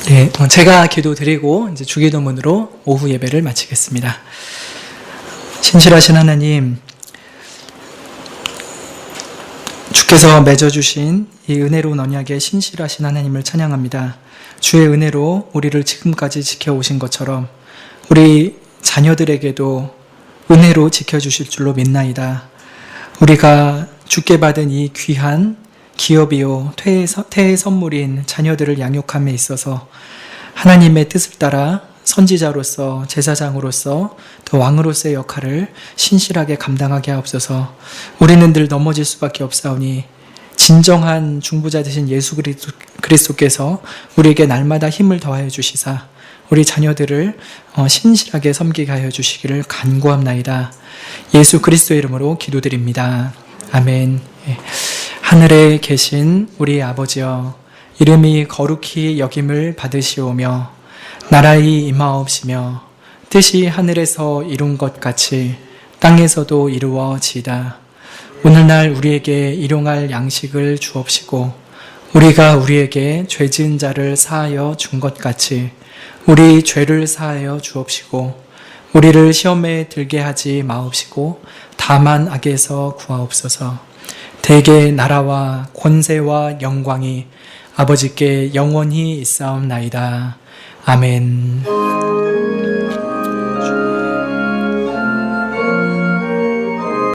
Speaker 1: 네, 제가 기도드리고 이제 주기도문으로 오후 예배를 마치겠습니다. 신실하신 하나님, 주께서 맺어주신 이 은혜로운 언약에 신실하신 하나님을 찬양합니다. 주의 은혜로 우리를 지금까지 지켜오신 것처럼 우리 자녀들에게도 은혜로 지켜주실 줄로 믿나이다. 우리가 주께 받은 이 귀한 기업이요 태의 선물인 자녀들을 양육함에 있어서 하나님의 뜻을 따라 선지자로서 제사장으로서 또 왕으로서의 역할을 신실하게 감당하게 하옵소서. 우리는 늘 넘어질 수밖에 없사오니 진정한 중보자 되신 예수 그리스도께서 우리에게 날마다 힘을 더하여 주시사 우리 자녀들을 신실하게 섬기게 하여 주시기를 간구합나이다. 예수 그리스도의 이름으로 기도드립니다. 아멘. 하늘에 계신 우리 아버지여, 이름이 거룩히 여김을 받으시오며 나라의 임하옵시며 뜻이 하늘에서 이룬 것 같이 땅에서도 이루어지이다. 오늘날 우리에게 일용할 양식을 주옵시고 우리가 우리에게 죄 지은 자를 사하여 준 것 같이 우리 죄를 사하여 주옵시고 우리를 시험에 들게 하지 마옵시고 다만 악에서 구하옵소서. 대개 나라와 권세와 영광이 아버지께 영원히 있사옵나이다. 아멘.